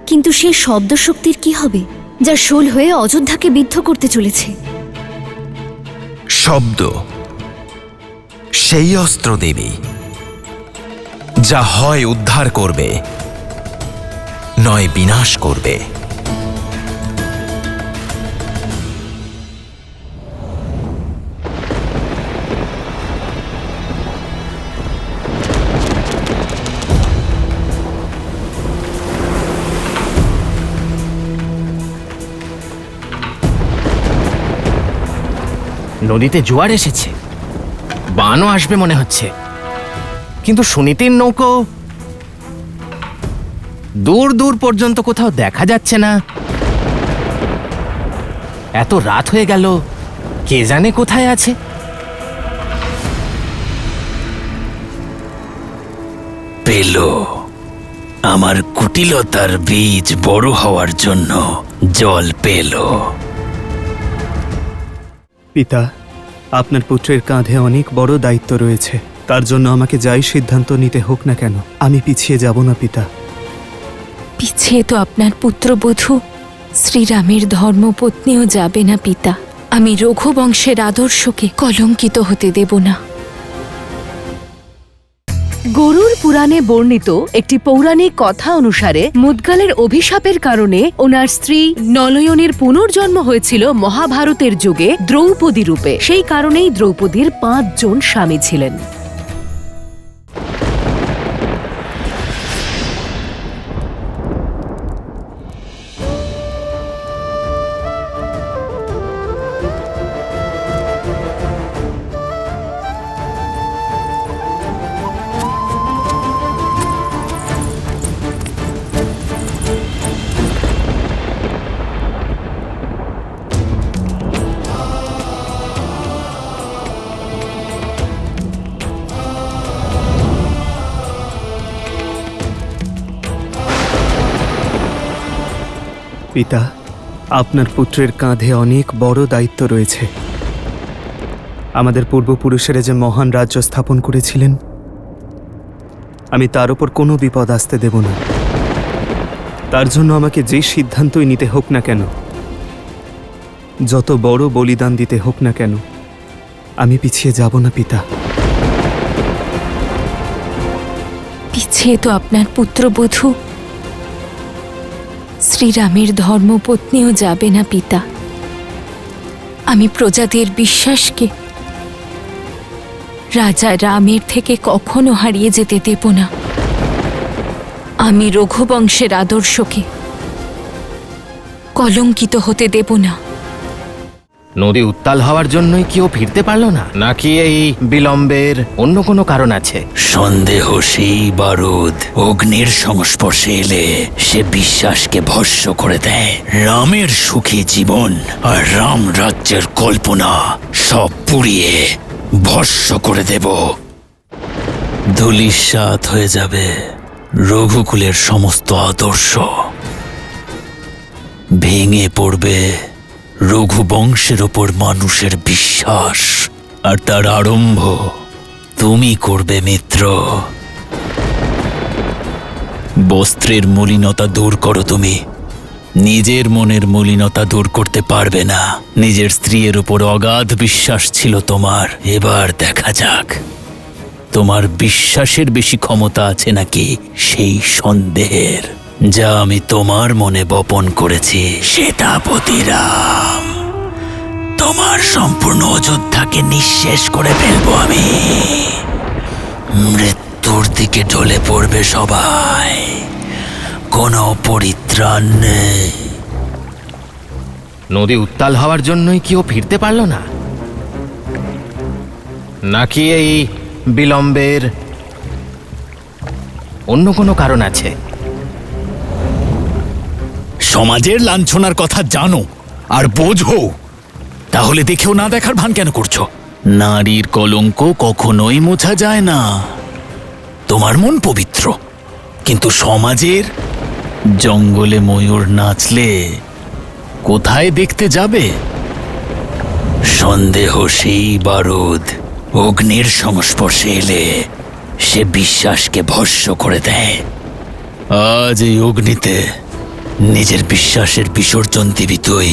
[SPEAKER 11] কিন্তু সেই শব্দ শক্তির কি হবে, যা শোল হয়ে অযোধ্যাকে বিদ্ধ করতে চলেছে?
[SPEAKER 2] শব্দ সেই অস্ত্র দেবী, যা হয় উদ্ধার করবে, নয় বিনাশ করবে।
[SPEAKER 10] নদীতে জোয়ার এসেছে, বানও আসবে মনে হচ্ছে, কিন্তু সুনীতির নৌকো দূর দূর পর্যন্ত কোথাও দেখা যাচ্ছে না। এত রাত হয়ে গেল, কে জানে কোথায় আছে।
[SPEAKER 2] পেল, আমার কুটিলতার বীজ বড় হওয়ার জন্য জল পেল।
[SPEAKER 1] পিতা, আপনার পুত্রের কাঁধে অনেক বড় দায়িত্ব রয়েছে। তার জন্য আমাকে যাই সিদ্ধান্ত নিতে হোক না কেন, আমি পিছিয়ে যাব না পিতা।
[SPEAKER 4] পিছিয়ে তো আপনার পুত্রবধূ শ্রীরামের ধর্মপত্নীও যাবে না পিতা। আমি রঘুবংশের আদর্শকে কলঙ্কিত হতে দেব না।
[SPEAKER 5] গরুর পুরাণে বর্ণিত একটি পৌরাণিক কথা অনুসারে মুদগালের অভিশাপের কারণে ওনার স্ত্রী নলয়নের পুনর্জন্ম হয়েছিল মহাভারতের যুগে দ্রৌপদী রূপে। সেই কারণেই দ্রৌপদীর 5 জন স্বামী ছিলেন।
[SPEAKER 1] পিতা, আপনার পুত্রের কাঁধে অনেক বড় দায়িত্ব রয়েছে। আমাদের পূর্বপুরুষেরা যে মহান রাজ্য স্থাপন করেছিলেন, আমি তার উপর কোনো বিপদ আসতে দেব না। তার জন্য আমাকে যে সিদ্ধান্তই নিতে হোক না কেন, যত বড় বলিদান দিতে হোক না কেন, আমি পিছিয়ে যাব না পিতা।
[SPEAKER 4] পিছিয়ে তো আপনার পুত্রবধূ শ্রীরামের ধর্মপত্নীও যাবে না পিতা। আমি প্রজাদের বিশ্বাসকে রাজা রামের থেকে কখনো হারিয়ে যেতে দেব না। আমি রঘুবংশের আদর্শকে কলঙ্কিত হতে দেব না।
[SPEAKER 10] নদী উত্তাল হওয়ার জন্যই কি ও ফিরতে পারল না, নাকি এই বিলম্বের অন্য কোনো কারণ আছে?
[SPEAKER 2] সন্দেহ সেই বারুদ অগ্নির সংস্পর্শে এলে সে বিশ্বাসকে ভস্ম করে দেয়। রামের সুখী জীবন আর রাম রাজ্যের কল্পনা সব পুড়িয়ে ভস্ম করে দেব। ধূলিসাৎ হয়ে যাবে রঘুকুলের সমস্ত আদর্শ। ভেঙে পড়বে রঘুবংশের ওপর মানুষের বিশ্বাস, আর তার আরম্ভ তুমি করবে মিত্র। বস্ত্রের মলিনতা দূর করো তুমি, নিজের মনের মলিনতা দূর করতে পারবে না। নিজের স্ত্রীর উপর অগাধ বিশ্বাস ছিল তোমার, এবার দেখা যাক তোমার বিশ্বাসের বেশি ক্ষমতা আছে নাকি সেই সন্দেহের, যা আমি তোমার মনে বপন করেছি। সেনাপতি রাম, তোমার সম্পূর্ণ অযোধ্যাকে নিঃশেষ করে ফেলবো আমি। মৃত্যুর দিকে ঢলে পড়বে সবাই, কোনো পরিত্রাণ নেই।
[SPEAKER 10] নদী উত্তাল হওয়ার জন্যই কি ও ফিরতে পারল না, নাকি এই বিলম্বের অন্য কোনো কারণ আছে?
[SPEAKER 2] সমাজের লাঞ্ছনার কথা জানো আর বোঝো, তাহলে দেখেও না দেখার ভান কেন করছো? নারীর কলঙ্ক কখনোই মোছা যায় না। তোমার মন পবিত্র, কিন্তু সমাজের জঙ্গলে ময়ূর নাচলে কোথায় দেখতে যাবে? সন্দেহ সেই বারুদ অগ্নির সংস্পর্শে এলে সে বিশ্বাসকে ভস্ম করে দেয়। আজ এই অগ্নিতে নিজের বিশ্বাসের বিসর্জন দিবি তুই,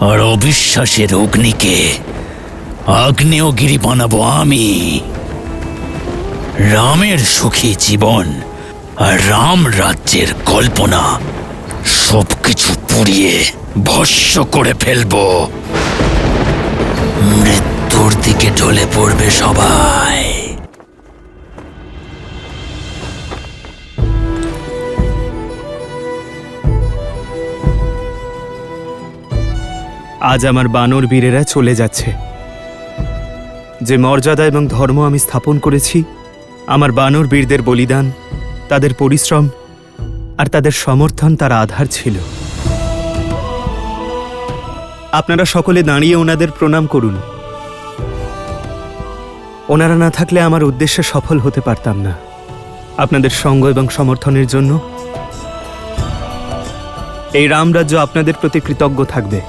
[SPEAKER 2] আর অবিশ্বাসের অগ্নিকে আগ্নেয়গিরি বানাবো আমি। রামের সুখী জীবন আর রাম রাজ্যের কল্পনা সবকিছু পুড়িয়ে ভস্ম করে ফেলবো। মৃত্যুর দিকে ঢলে পড়বে সবাই।
[SPEAKER 1] আজ আমার বানর বীরেরা চলে যাচ্ছে। যে মর্যাদা এবং ধর্ম আমি স্থাপন করেছি, আমার বানর বীরদের বলিদান, তাদের পরিশ্রম আর তাদের সমর্থন তার আধার ছিল। আপনারা সকলে দাঁড়িয়ে ওনাদের প্রণাম করুন। ওনারা না থাকলে আমার উদ্দেশ্যে সফল হতে পারতাম না। আপনাদের সঙ্গ এবং সমর্থনের জন্য এই রামরাজ্য আপনাদের প্রতি কৃতজ্ঞ থাকবে।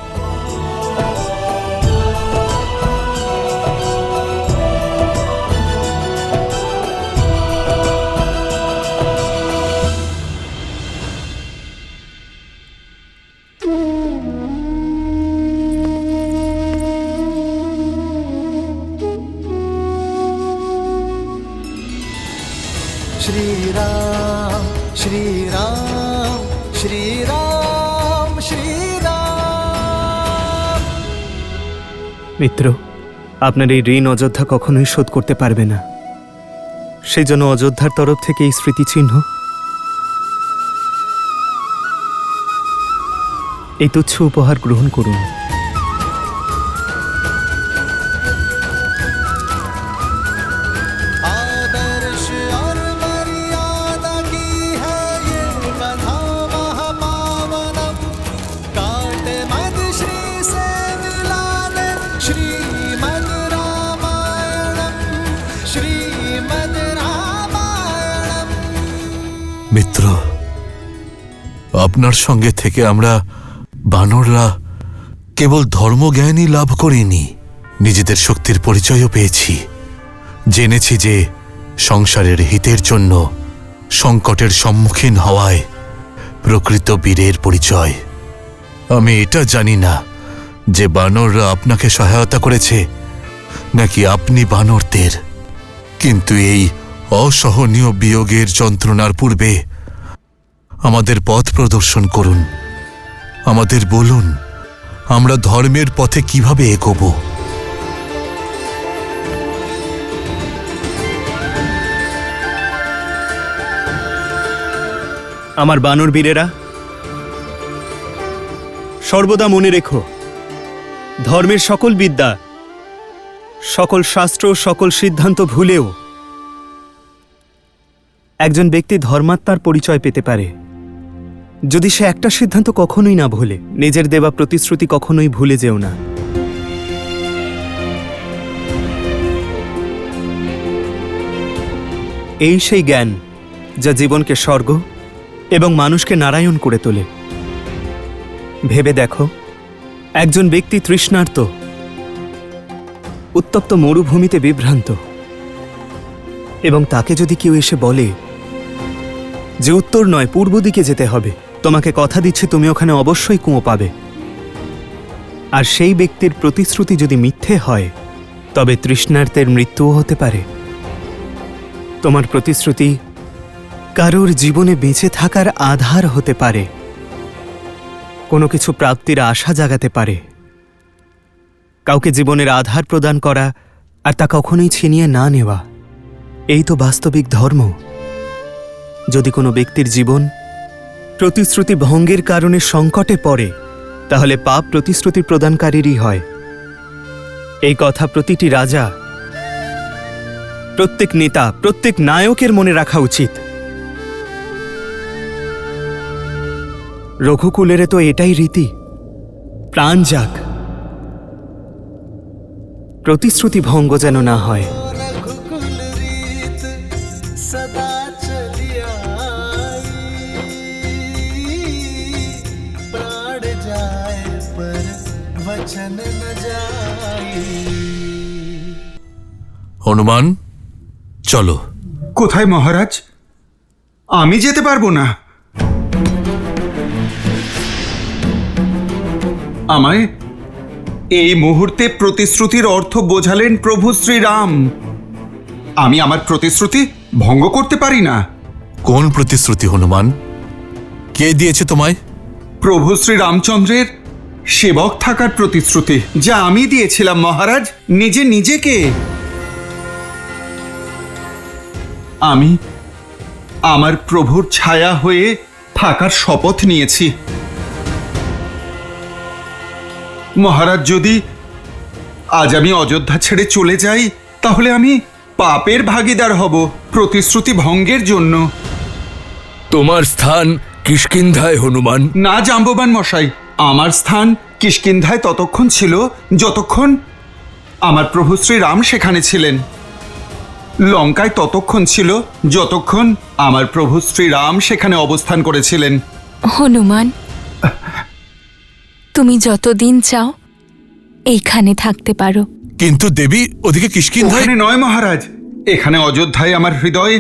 [SPEAKER 7] श्री राम श्री राम श्री राम श्री राम।
[SPEAKER 1] মিত্র, আপনার এই ঋণ অযোধ্যা কখনোই শোধ করতে পারবে না। সেই জন্য অযোধ্যার তরফ থেকে এই স্মৃতিচিহ্ন, এই তুচ্ছ উপহার গ্রহণ করুন।
[SPEAKER 7] आदर्श और मर्यादा की है ये कथा महापावनम। काटे मद श्री से मिलाने श्रीमद् रामायणम श्रीमद् रामायणम।
[SPEAKER 14] মিত্র, আপনার সঙ্গে থেকে আমরা বানররা কেবল ধর্মজ্ঞানই লাভ করিনি, নিজেদের শক্তির পরিচয়ও পেয়েছি। জেনেছি যে সংসারের হিতের জন্য সংকটের সম্মুখীন হওয়ায় প্রকৃত বীরের পরিচয়। আমি এটা জানি না যে বানররা আপনাকে সহায়তা করেছে নাকি আপনি বানরদের, কিন্তু এই অসহনীয় বিয়োগের যন্ত্রণার পূর্বে আমাদের পথ প্রদর্শন করুন। আমাদের বলুন আমরা ধর্মের পথে কিভাবে এগোবো।
[SPEAKER 1] আমার বানর বীরেরা, সর্বদা মনে রেখো, ধর্মের সকল বিদ্যা, সকল শাস্ত্র, সকল সিদ্ধান্ত ভুলেও একজন ব্যক্তি ধর্মাত্মার পরিচয় পেতে পারে যদি সে একটা সিদ্ধান্ত কখনোই না ভুলে। নিজের দেওয়া প্রতিশ্রুতি কখনোই ভুলে যেও না। এই সেই জ্ঞান যা জীবনকে স্বর্গ এবং মানুষকে নারায়ণ করে তোলে। ভেবে দেখো, একজন ব্যক্তি তৃষ্ণার্ত, উত্তপ্ত মরুভূমিতে বিভ্রান্ত, এবং তাকে যদি কেউ এসে বলে যে উত্তর নয় পূর্ব দিকে যেতে হবে, তোমাকে কথা দিচ্ছে তুমি ওখানে অবশ্যই কুয়ো পাবে, আর সেই ব্যক্তির প্রতিশ্রুতি যদি মিথ্যে হয়, তবে তৃষ্ণার্তের মৃত্যুও হতে পারে। তোমার প্রতিশ্রুতি কারোর জীবনে বেঁচে থাকার আধার হতে পারে, কোনো কিছু প্রাপ্তির আশা জাগাতে পারে। কাউকে জীবনের আধার প্রদান করা আর তা কখনোই ছিনিয়ে না নেওয়া, এই তো বাস্তবিক ধর্ম। যদি কোনো ব্যক্তির জীবন প্রতিশ্রুতি ভঙ্গের কারণে সংকটে পড়ে, তাহলে পাপ প্রতিশ্রুতি প্রদানকারীরই হয়। এই কথা প্রতিটি রাজা, প্রত্যেক নেতা, প্রত্যেক নায়কের মনে রাখা উচিত। রঘুকুলের তো এটাই রীতি, প্রাণ যাক, প্রতিশ্রুতি ভঙ্গ যেন না হয়।
[SPEAKER 7] रघुकुल रीत सदा चली आई, प्राण जाए पर वचन न जाई।
[SPEAKER 14] হনুমান, চলো।
[SPEAKER 3] কোথায় মহারাজ? আমি যেতে পারবো না। আমায় এই মুহূর্তে প্রতিশ্রুতির অর্থ বোঝালেন প্রভু শ্রীরাম। আমি আমার প্রতিশ্রুতি ভঙ্গ করতে পারি না।
[SPEAKER 14] কোন প্রতিশ্রুতি হনুমান? কে দিয়েছে তোমায়?
[SPEAKER 3] প্রভু শ্রীরামচন্দ্রের সেবক থাকার প্রতিশ্রুতি, যা আমি দিয়েছিলাম মহারাজ, নিজেকে। আমি আমার প্রভুর ছায়া হয়ে থাকার শপথ নিয়েছি। মহারাজ, যদি আজ আমি অযোধ্যা ছেড়ে চলে যাই তাহলে আমি পাপের ভাগীদার হব প্রতিশ্রুতি ভঙ্গের জন্য।
[SPEAKER 15] তোমার স্থান কিষ্কিন্ধায় হনুমান।
[SPEAKER 3] না জাম্ববান মশাই, আমার স্থান কিষ্কিন্ধায় ততক্ষণ ছিল যতক্ষণ আমার প্রভু শ্রীরাম সেখানে ছিলেন। লঙ্কায় ততক্ষণ ছিল যতক্ষণ আমার প্রভু শ্রীরাম সেখানে অবস্থান করেছিলেন।
[SPEAKER 4] হনুমান, তুমি যতদিন চাও এইখানে থাকতে পারো।
[SPEAKER 14] কিন্তু দেবী, ওদিকে কিষ্কিন্ধায়
[SPEAKER 3] ওখানে নয় মহারাজ, এখানে অযোধ্যায় আমার হৃদয়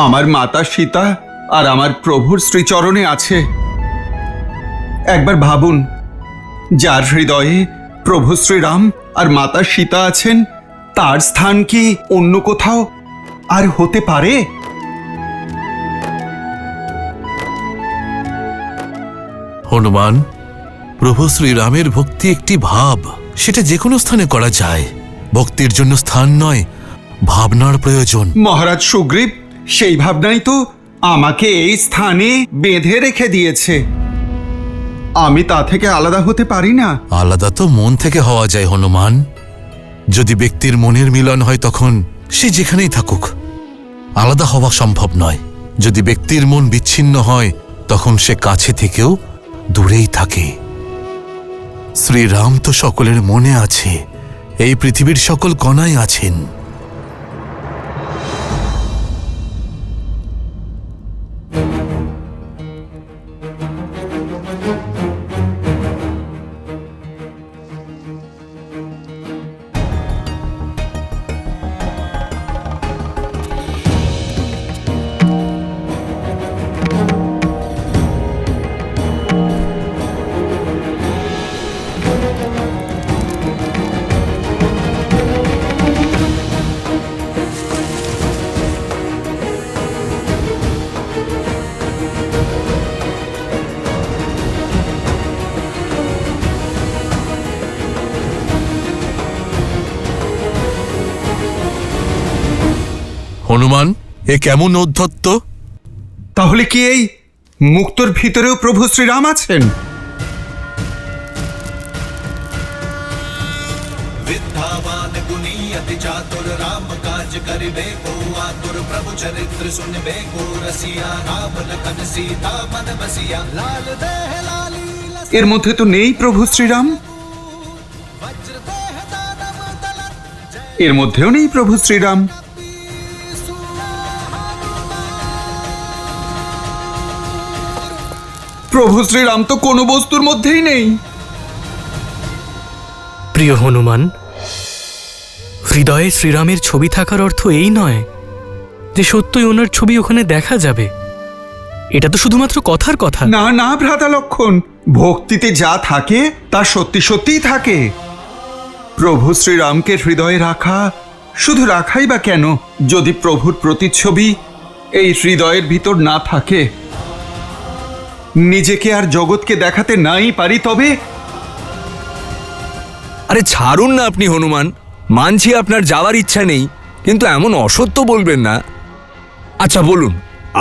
[SPEAKER 3] আমার মাতা সীতা আর আমার প্রভুর শ্রীচরণে আছে। একবার ভাবুন, যার হৃদয়ে প্রভু শ্রীরাম আর মাতা সীতা আছেন তার স্থান কি অন্য কোথাও আর হতে পারে?
[SPEAKER 14] হনুমান, প্রভু শ্রীরামের ভক্তি একটি ভাব, সেটা যে কোনো স্থানে করা যায়। ভক্তির জন্য স্থান নয়, ভাবনার প্রয়োজন।
[SPEAKER 3] মহারাজ সুগ্রীব সেই ভাবনাই তো আমাকে এই স্থানে বেঁধে রেখে দিয়েছে। আমি তা থেকে আলাদা হতে পারি না।
[SPEAKER 14] আলাদা তো মন থেকে হওয়া যায় হনুমান। যদি ব্যক্তির মনের মিলন হয় তখন সে যেখানেই থাকুক, আলাদা হওয়া সম্ভব নয়। যদি ব্যক্তির মন বিচ্ছিন্ন হয় তখন সে কাছে থেকেও দূরেই থাকে। শ্রীরাম তো সকলের মনে আছে, এই পৃথিবীর সকল কণায় আছেন। হনুমান, এ কেমন ঔদ্ধত্য?
[SPEAKER 3] তাহলে কি এই মুক্তোর ভিতরেও প্রভু শ্রীরাম আছেন?
[SPEAKER 7] विद्यावान गुणी अति चातुर राम काज करिबे को आतुर प्रभु चरित्र सुनबे को रसिया राम लखन सीता मन बसिया लाल देह लाली
[SPEAKER 3] এর মধ্যে তো নেই প্রভু শ্রীরাম, এর মধ্যেও নেই প্রভু শ্রীরাম। প্রভু শ্রীরাম তো কোনো বস্তুর মধ্যেই নেই।
[SPEAKER 9] প্রিয় হনুমান, হৃদয়ে শ্রীরামের ছবি থাকার অর্থ এই নয় যে সত্যই ওনার ছবি ওখানে দেখা যাবে। এটা তো শুধুমাত্র কথার কথা।
[SPEAKER 3] না না ভ্রাতা লক্ষণ, ভক্তিতে যা থাকে তা সত্যি সত্যিই থাকে। প্রভু শ্রীরামকে হৃদয়ে রাখা, শুধু রাখাই বা কেন যদি প্রভুর প্রতিচ্ছবি এই হৃদয়ের ভিতর না থাকে, নিজেকে আর জগৎকে দেখাতে নাই পারি, তবে
[SPEAKER 15] আরে ছাড়ুন না আপনি হনুমান, মানছি আপনার যাওয়ার ইচ্ছা নেই, কিন্তু এমন অসত্য বলবেন না। আচ্ছা বলুন,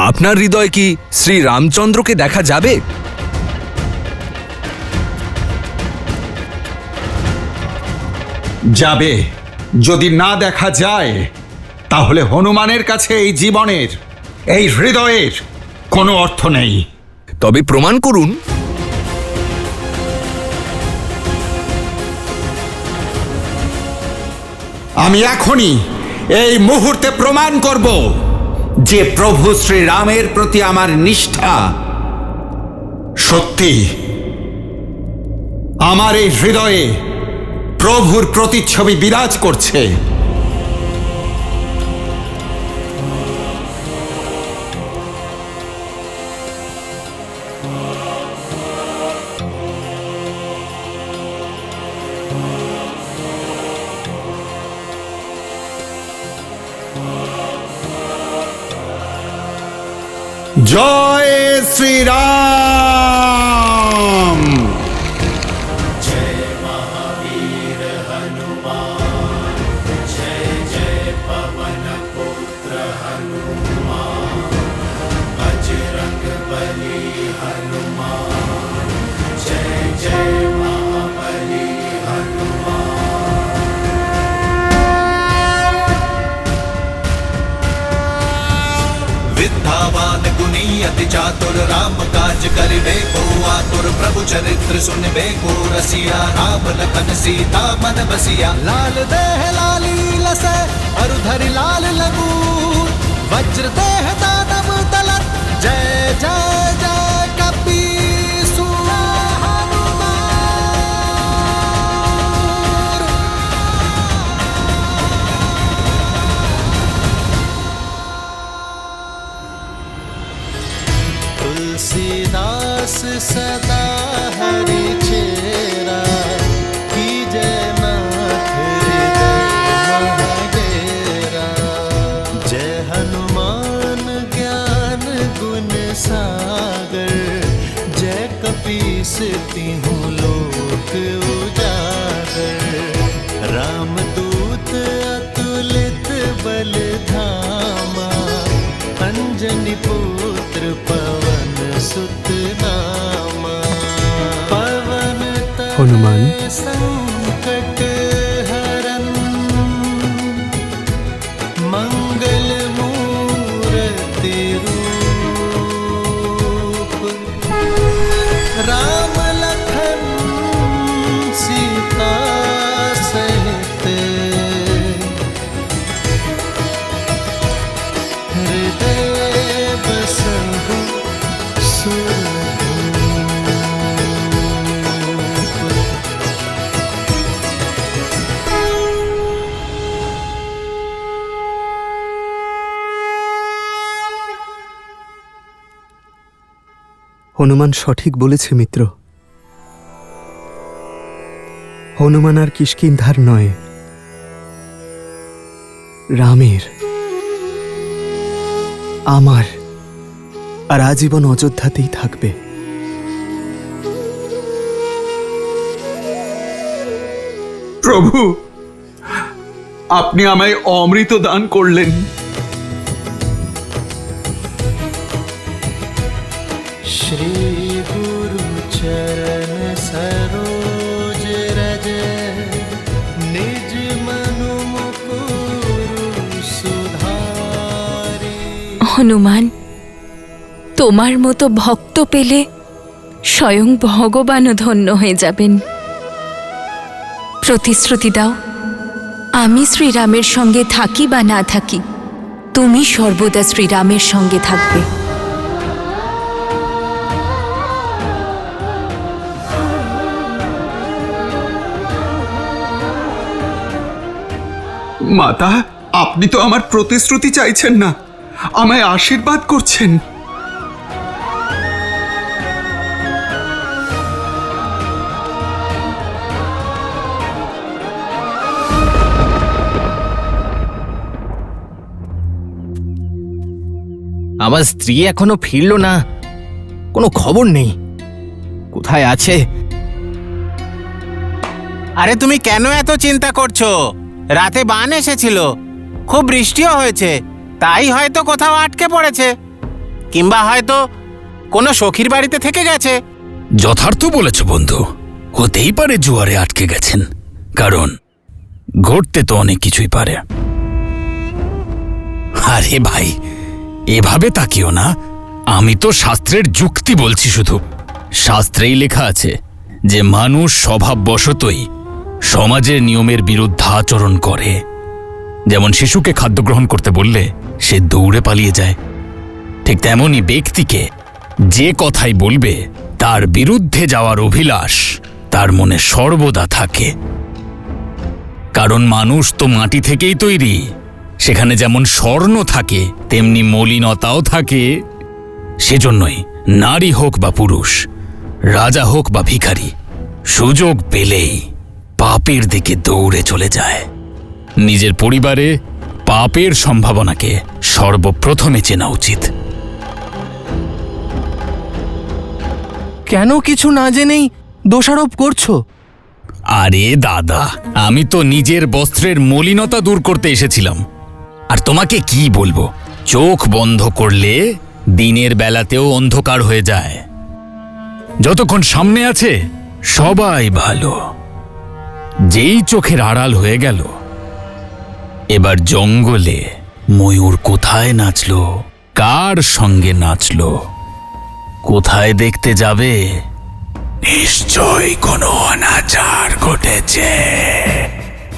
[SPEAKER 15] আপনার হৃদয় কি শ্রী রামচন্দ্রকে দেখা যাবে?
[SPEAKER 3] যাবে। যদি না দেখা যায় তাহলে হনুমানের কাছে এই জীবনের, এই হৃদয়ের কোনো অর্থ নেই।
[SPEAKER 15] তবে প্রমাণ করুন।
[SPEAKER 3] আমি এখনই এই মুহূর্তে প্রমাণ করব যে প্রভু শ্রীরামের প্রতি আমার নিষ্ঠা সত্যি। আমার এই হৃদয়ে প্রভুর প্রতিচ্ছবি বিরাজ করছে। জয় শ্রীরাম।
[SPEAKER 7] जय महावीर हनुमान, जय जय पवन पुत्र हनुमान, बजरंग बली हनुमान, जय जय महाबली काज करिबे को आतुर प्रभु चरित्र सुनबे को रसिया राम लखन सीता मन बसिया लाल देह लाली लसे अरुधरि लाल लगू वज्र देह दानव तलत जय जय जय कपीसु तुलसीदास सदा हरि चेरा की जय नाथ हृदय महाडेरा जय हनुमान ज्ञान गुण सागर जय कपीस तिहु लोक उजागर रामदूत अतुलित बल धामा अंजनी पुत्र पवन सुत नामा पवन
[SPEAKER 1] हनुमान
[SPEAKER 7] संकट हरन मंगल मूर्ति रूप राम लखन सीता सहित हृदय बसहु
[SPEAKER 1] হনুমান সঠিক বলেছে মিত্র। হনুমান আর কিষ্কিন্ধার নয়, রামের, আমার আর আজীবন অযোধ্যাতেই থাকবে।
[SPEAKER 16] প্রভু, আপনি আমায় অমৃত দান করলেন।
[SPEAKER 7] श्री गुरु चरण सरोज रज निज मनु मुकुरु सुधारी।
[SPEAKER 4] হনুমান, তোমার মতো ভক্ত পেলে স্বয়ং ভগবানও ধন্য হয়ে যাবেন। প্রতিশ্রুতি দাও, আমি শ্রীরামের সঙ্গে থাকি বা না থাকি, তুমি সর্বদা শ্রীরামের সঙ্গে থাকবে।
[SPEAKER 16] মাতা, আপনি তো আমার প্রতিশ্রুতি চাইছেন না, আমায় আশীর্বাদ করছেন।
[SPEAKER 10] আমার স্ত্রী এখনো ফিরলো না, কোনো খবর নেই। কোথায় আছে? আরে তুমি কেন এত চিন্তা করছো? রাতে বান এসেছিল, খুব বৃষ্টিও হয়েছে, তাই হয়তো কোথাও আটকে পড়েছে, কিংবা হয়তো কোনো সখীর বাড়িতে থেকে গেছে।
[SPEAKER 2] যথার্থ বলেছ বন্ধু, হতেই পারে জোয়ারে আটকে গেছেন, কারণ ঘটতে তো অনেক কিছুই পারে। আরে ভাই, এভাবে তাকিও না, আমি তো শাস্ত্রের যুক্তি বলছি শুধু। শাস্ত্রেই লেখা আছে যে মানুষ স্বভাববশতই সমাজের নিয়মের বিরুদ্ধে আচরণ করে। যেমন শিশুকে খাদ্য গ্রহণ করতে বললে সে দৌড়ে পালিয়ে যায়, ঠিক তেমনি ব্যক্তিকে যে কথাই বলবে তার বিরুদ্ধে যাওয়ার অভিলাষ তার মনে সর্বদা থাকে। কারণ মানুষ তো মাটি থেকেই তৈরি, সেখানে যেমন স্বর্ণ থাকে তেমনি মলিনতাও থাকে। সেজন্যই নারী হোক বা পুরুষ, রাজা হোক বা ভিখারি, সুযোগ পেলেই পাপের দিকে দৌড়ে চলে যায়। নিজের পরিবারে পাপের সম্ভাবনাকে সর্বপ্রথমে চেনা উচিত।
[SPEAKER 10] কেন কিছু না জেনেই দোষারোপ করছো?
[SPEAKER 2] আরে দাদা, আমি তো নিজের বস্ত্রের মলিনতা দূর করতে এসেছিলাম। আর তোমাকে কি বলবো, চোখ বন্ধ করলে দিনের বেলাতেও অন্ধকার হয়ে যায়। যতক্ষণ সামনে আছে সবাই ভালো, যেই চোখের আড়াল হয়ে গেল, এবার জঙ্গলে ময়ূর কোথায় নাচলো, কার সঙ্গে নাচলো, কোথায় দেখতে যাবে? নিশ্চয়ই কোনো অনাচার ঘটেছে।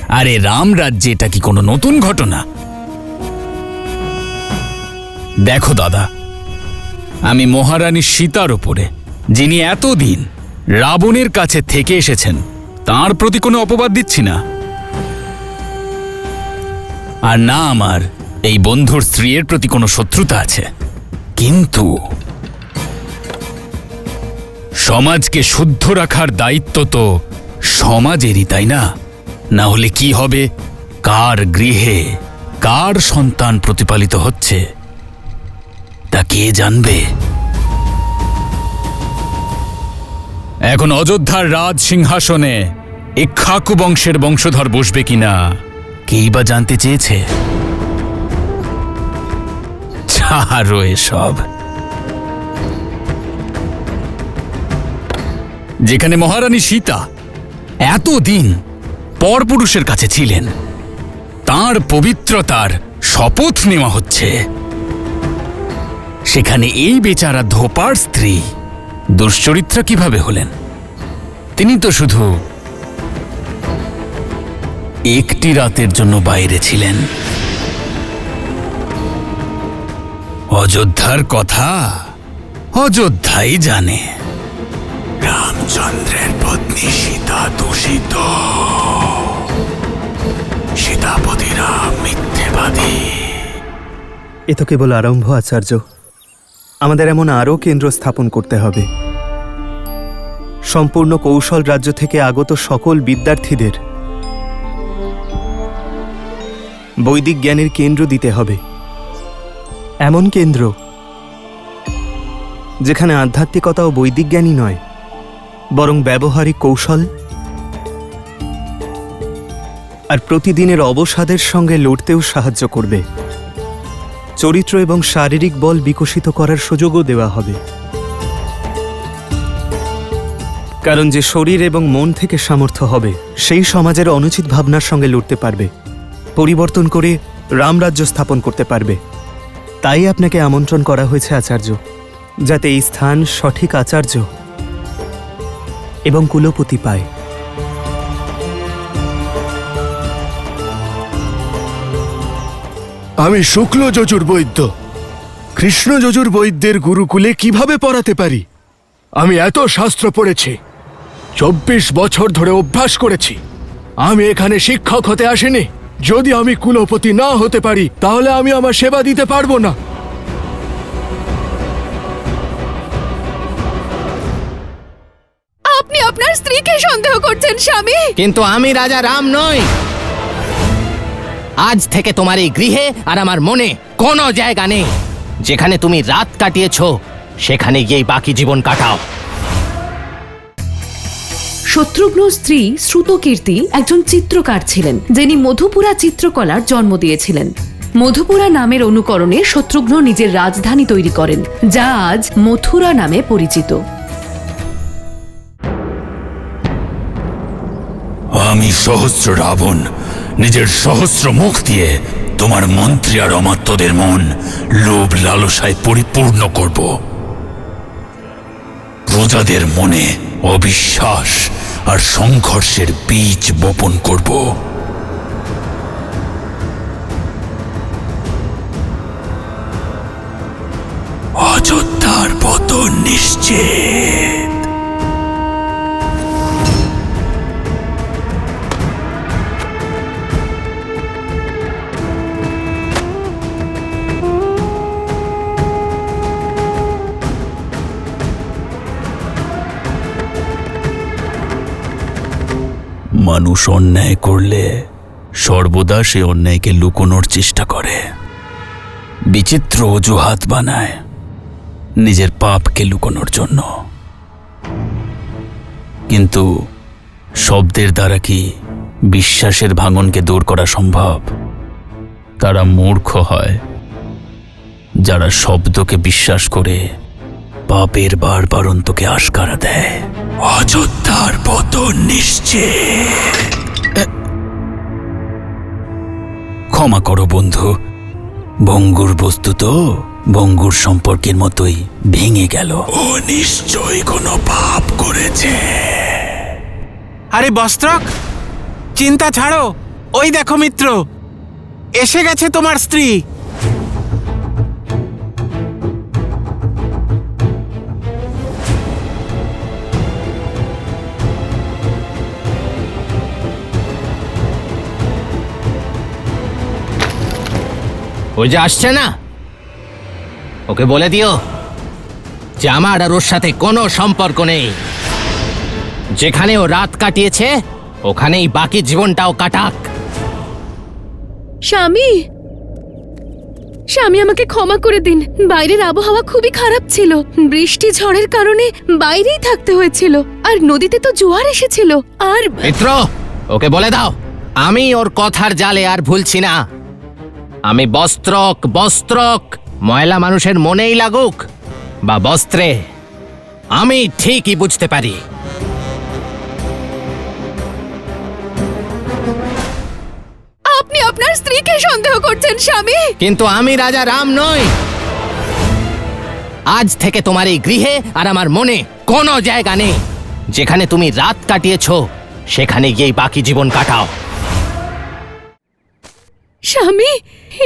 [SPEAKER 2] আরে রাম রাজ্যে এটা কি কোনো নতুন ঘটনা? দেখো দাদা, আমি মহারানী সীতার ওপরে, যিনি এতদিন রাবণের কাছে থেকে এসেছেন, তার প্রতি কোনো অপবাদ দিচ্ছি না। আর না আমার এই বন্ধুর স্ত্রীর প্রতি কোনো শত্রুতা আছে। কিন্তু সমাজকে শুদ্ধ রাখার দায়িত্ব তো সমাজেরই, তাই না? না হলে কি হবে? কার গৃহে কার সন্তান প্রতিপালিত হচ্ছে তা কে জানবে? এখন অযোধ্যার রাজ সিংহাসনে ইক্ষ্বাকু বংশের বংশধর বসবে কিনা কেই বা জানতে চেয়েছে? ছাড়ো এসব। যেখানে মহারানী সীতা এতদিন পরপুরুষের কাছে ছিলেন, তার পবিত্রতার শপথ নেওয়া হচ্ছে, সেখানে এই বেচারা ধোপার স্ত্রী দুশ্চরিত্রা কিভাবে হলেন? তিনি তো শুধু একটি রাতের জন্য বাইরে ছিলেন। অযোধ্যার কথা অযোধ্যাই জানে। রামচন্দ্রের পত্নী সীতা দূষিত, সীতাপতিরা মিথ্যেবাদী।
[SPEAKER 1] এ তো কেবল আরম্ভ আচার্য। আমাদের এমন আরও কেন্দ্র স্থাপন করতে হবে। সম্পূর্ণ কৌশল রাজ্য থেকে আগত সকল বিদ্যার্থীদের বৈদিক জ্ঞানের কেন্দ্র দিতে হবে। এমন কেন্দ্র যেখানে আধ্যাত্মিকতা ও বৈদিক জ্ঞানই নয়, বরং ব্যবহারিক কৌশল আর প্রতিদিনের অবসাদের সঙ্গে লড়তেও সাহায্য করবে। চরিত্র এবং শারীরিক বল বিকশিত করার সুযোগও দেওয়া হবে। কারণ যে শরীর এবং মন থেকে সামর্থ্য হবে, সেই সমাজের অনুচিত ভাবনার সঙ্গে লড়তে পারবে, পরিবর্তন করে রামরাজ্য স্থাপন করতে পারবে। তাই আপনাকে আমন্ত্রণ করা হয়েছে আচার্য, যাতে এই স্থান সঠিক আচার্য এবং কুলপতি পায়।
[SPEAKER 17] আমি শুক্ল যজুর বৈদ্য, কৃষ্ণ যজুর বৈদ্যের গুরুকুলে কিভাবে পড়াতে পারি? আমি এত শাস্ত্র পড়েছি, 24 বছর ধরে অভ্যাস করেছি। আমি এখানে শিক্ষক হতে আসিনি। যদি আমি কুলপতি না হতে পারি, তাহলে আমি আমার সেবা দিতে পারবো না।
[SPEAKER 5] আপনি আপনার স্ত্রীকে সন্দেহ করছেন স্বামী।
[SPEAKER 10] কিন্তু আমি রাজা রাম নই। আজ থেকে তোমার এই গৃহে আর আমার মনে কোনো জায়গা নেই। যেখানে তুমি রাত কাটিয়েছো, সেখানে গিয়েই বাকি জীবন কাটাও।
[SPEAKER 5] শত্রুঘ্ন স্ত্রী শ্রুতকীর্তি একজন চিত্রকার ছিলেন, যিনি মধুপুরা চিত্রকলার জন্ম দিয়েছিলেন। মধুপুরা নামের অনুকরণে শত্রুঘ্ন নিজের রাজধানী তৈরি করেন, যা আজ মথুরা নামে পরিচিত।
[SPEAKER 2] আমি সহস্র রাবণ নিজের সহস্র মুখ দিয়ে তোমার মন্ত্রী আর অমাত্যদের মন লোভ লালসায় পরিপূর্ণ করব। প্রজাদের মনে অবিশ্বাস আর সংঘর্ষের বীজ বপন করব। অযোধ্যার পতন নিশ্চিত। মানুষ অন্যায় করলে সর্বদা সে অন্যায়কে লুকোনোর চেষ্টা করে, বিচিত্র অজুহাত বানায় নিজের পাপকে লুকোনোর জন্য। কিন্তু শব্দের দ্বারা কি বিশ্বাসের ভাঙনকে দূর করা সম্ভব? তারা মূর্খ হয় যারা শব্দকে বিশ্বাস করে পাপের বারবারন্তকে আশকারা দেয়। অযোধ্যার পতন নিশ্চিত। ক্ষমা করো বন্ধু, ভঙ্গুর বস্তু তো ভঙ্গুর সম্পর্কের মতোই ভেঙে গেল।
[SPEAKER 15] ও নিশ্চয়ই কোনো পাপ করেছে।
[SPEAKER 6] আরে বস্ত্রক, চিন্তা ছাড়ো। ওই দেখো মিত্র, এসে গেছে তোমার স্ত্রী।
[SPEAKER 10] ওই যে আসছে না, ওকে বলে দিও যে আমার আর ওর সাথে কোনো সম্পর্ক নেই। যেখানে ও রাত কাটিয়েছে ওখানেই বাকি জীবনটাও কাটাক।
[SPEAKER 5] স্বামী, স্বামী আমাকে ক্ষমা করে দিন। বাইরের আবহাওয়া খুবই খারাপ ছিল, বৃষ্টি ঝড়ের কারণে বাইরেই থাকতে হয়েছিল, আর নদীতে তো জোয়ার এসেছিল। আর
[SPEAKER 10] মিত্র, ওকে বলে দাও আমি ওর কথার জালে আর ভুলছি না। আমি বস্ত্রক বস্ত্রক, ময়লা মানুষের মনেই লাগুক বা বস্ত্রে, আমি ঠিকই বুঝতে পারি।
[SPEAKER 5] আপনি আপনার স্ত্রীকে সন্দেহ করছেন স্বামী।
[SPEAKER 10] কিন্তু আমি রাজা রাম নই। আজ থেকে তোমার এই গৃহে আর আমার মনে কোনো জায়গা নেই। যেখানে তুমি রাত কাটিয়েছো সেখানে গিয়ে বাকি জীবন কাটাও।
[SPEAKER 5] স্বামী,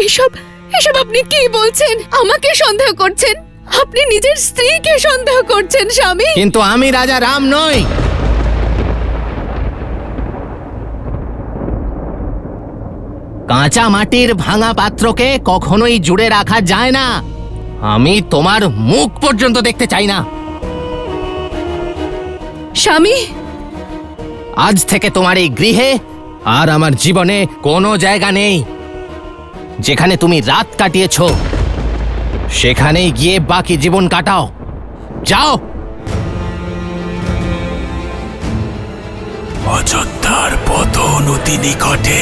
[SPEAKER 5] এসব এসব আপনি কি বলছেন? আমাকে সন্দেহ করছেন? আপনি নিজের স্ত্রীকে সন্দেহ করছেন স্বামী।
[SPEAKER 10] কিন্তু আমি রাজা রাম নই। কাঁচা মাটির ভাঙা পাত্রকে কখনোই জুড়ে রাখা যায় না। আমি তোমার মুখ পর্যন্ত দেখতে চাই না।
[SPEAKER 5] স্বামী,
[SPEAKER 10] আজ থেকে তোমার এই গৃহে আর আমার জীবনে কোনো জায়গা নেই। যেখানে তুমি রাত কাটিয়েছো সেখানেই গিয়ে বাকি জীবন কাটাও। যাও।
[SPEAKER 2] অযোধ্যার পতন অতি নিকটে।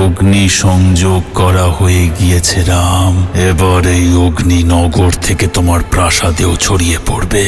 [SPEAKER 2] অগ্নি সংযোগ করা হয়ে গিয়েছে রাম। এবার এই অগ্নি নগর থেকে তোমার প্রাসাদেও ছড়িয়ে পড়বে।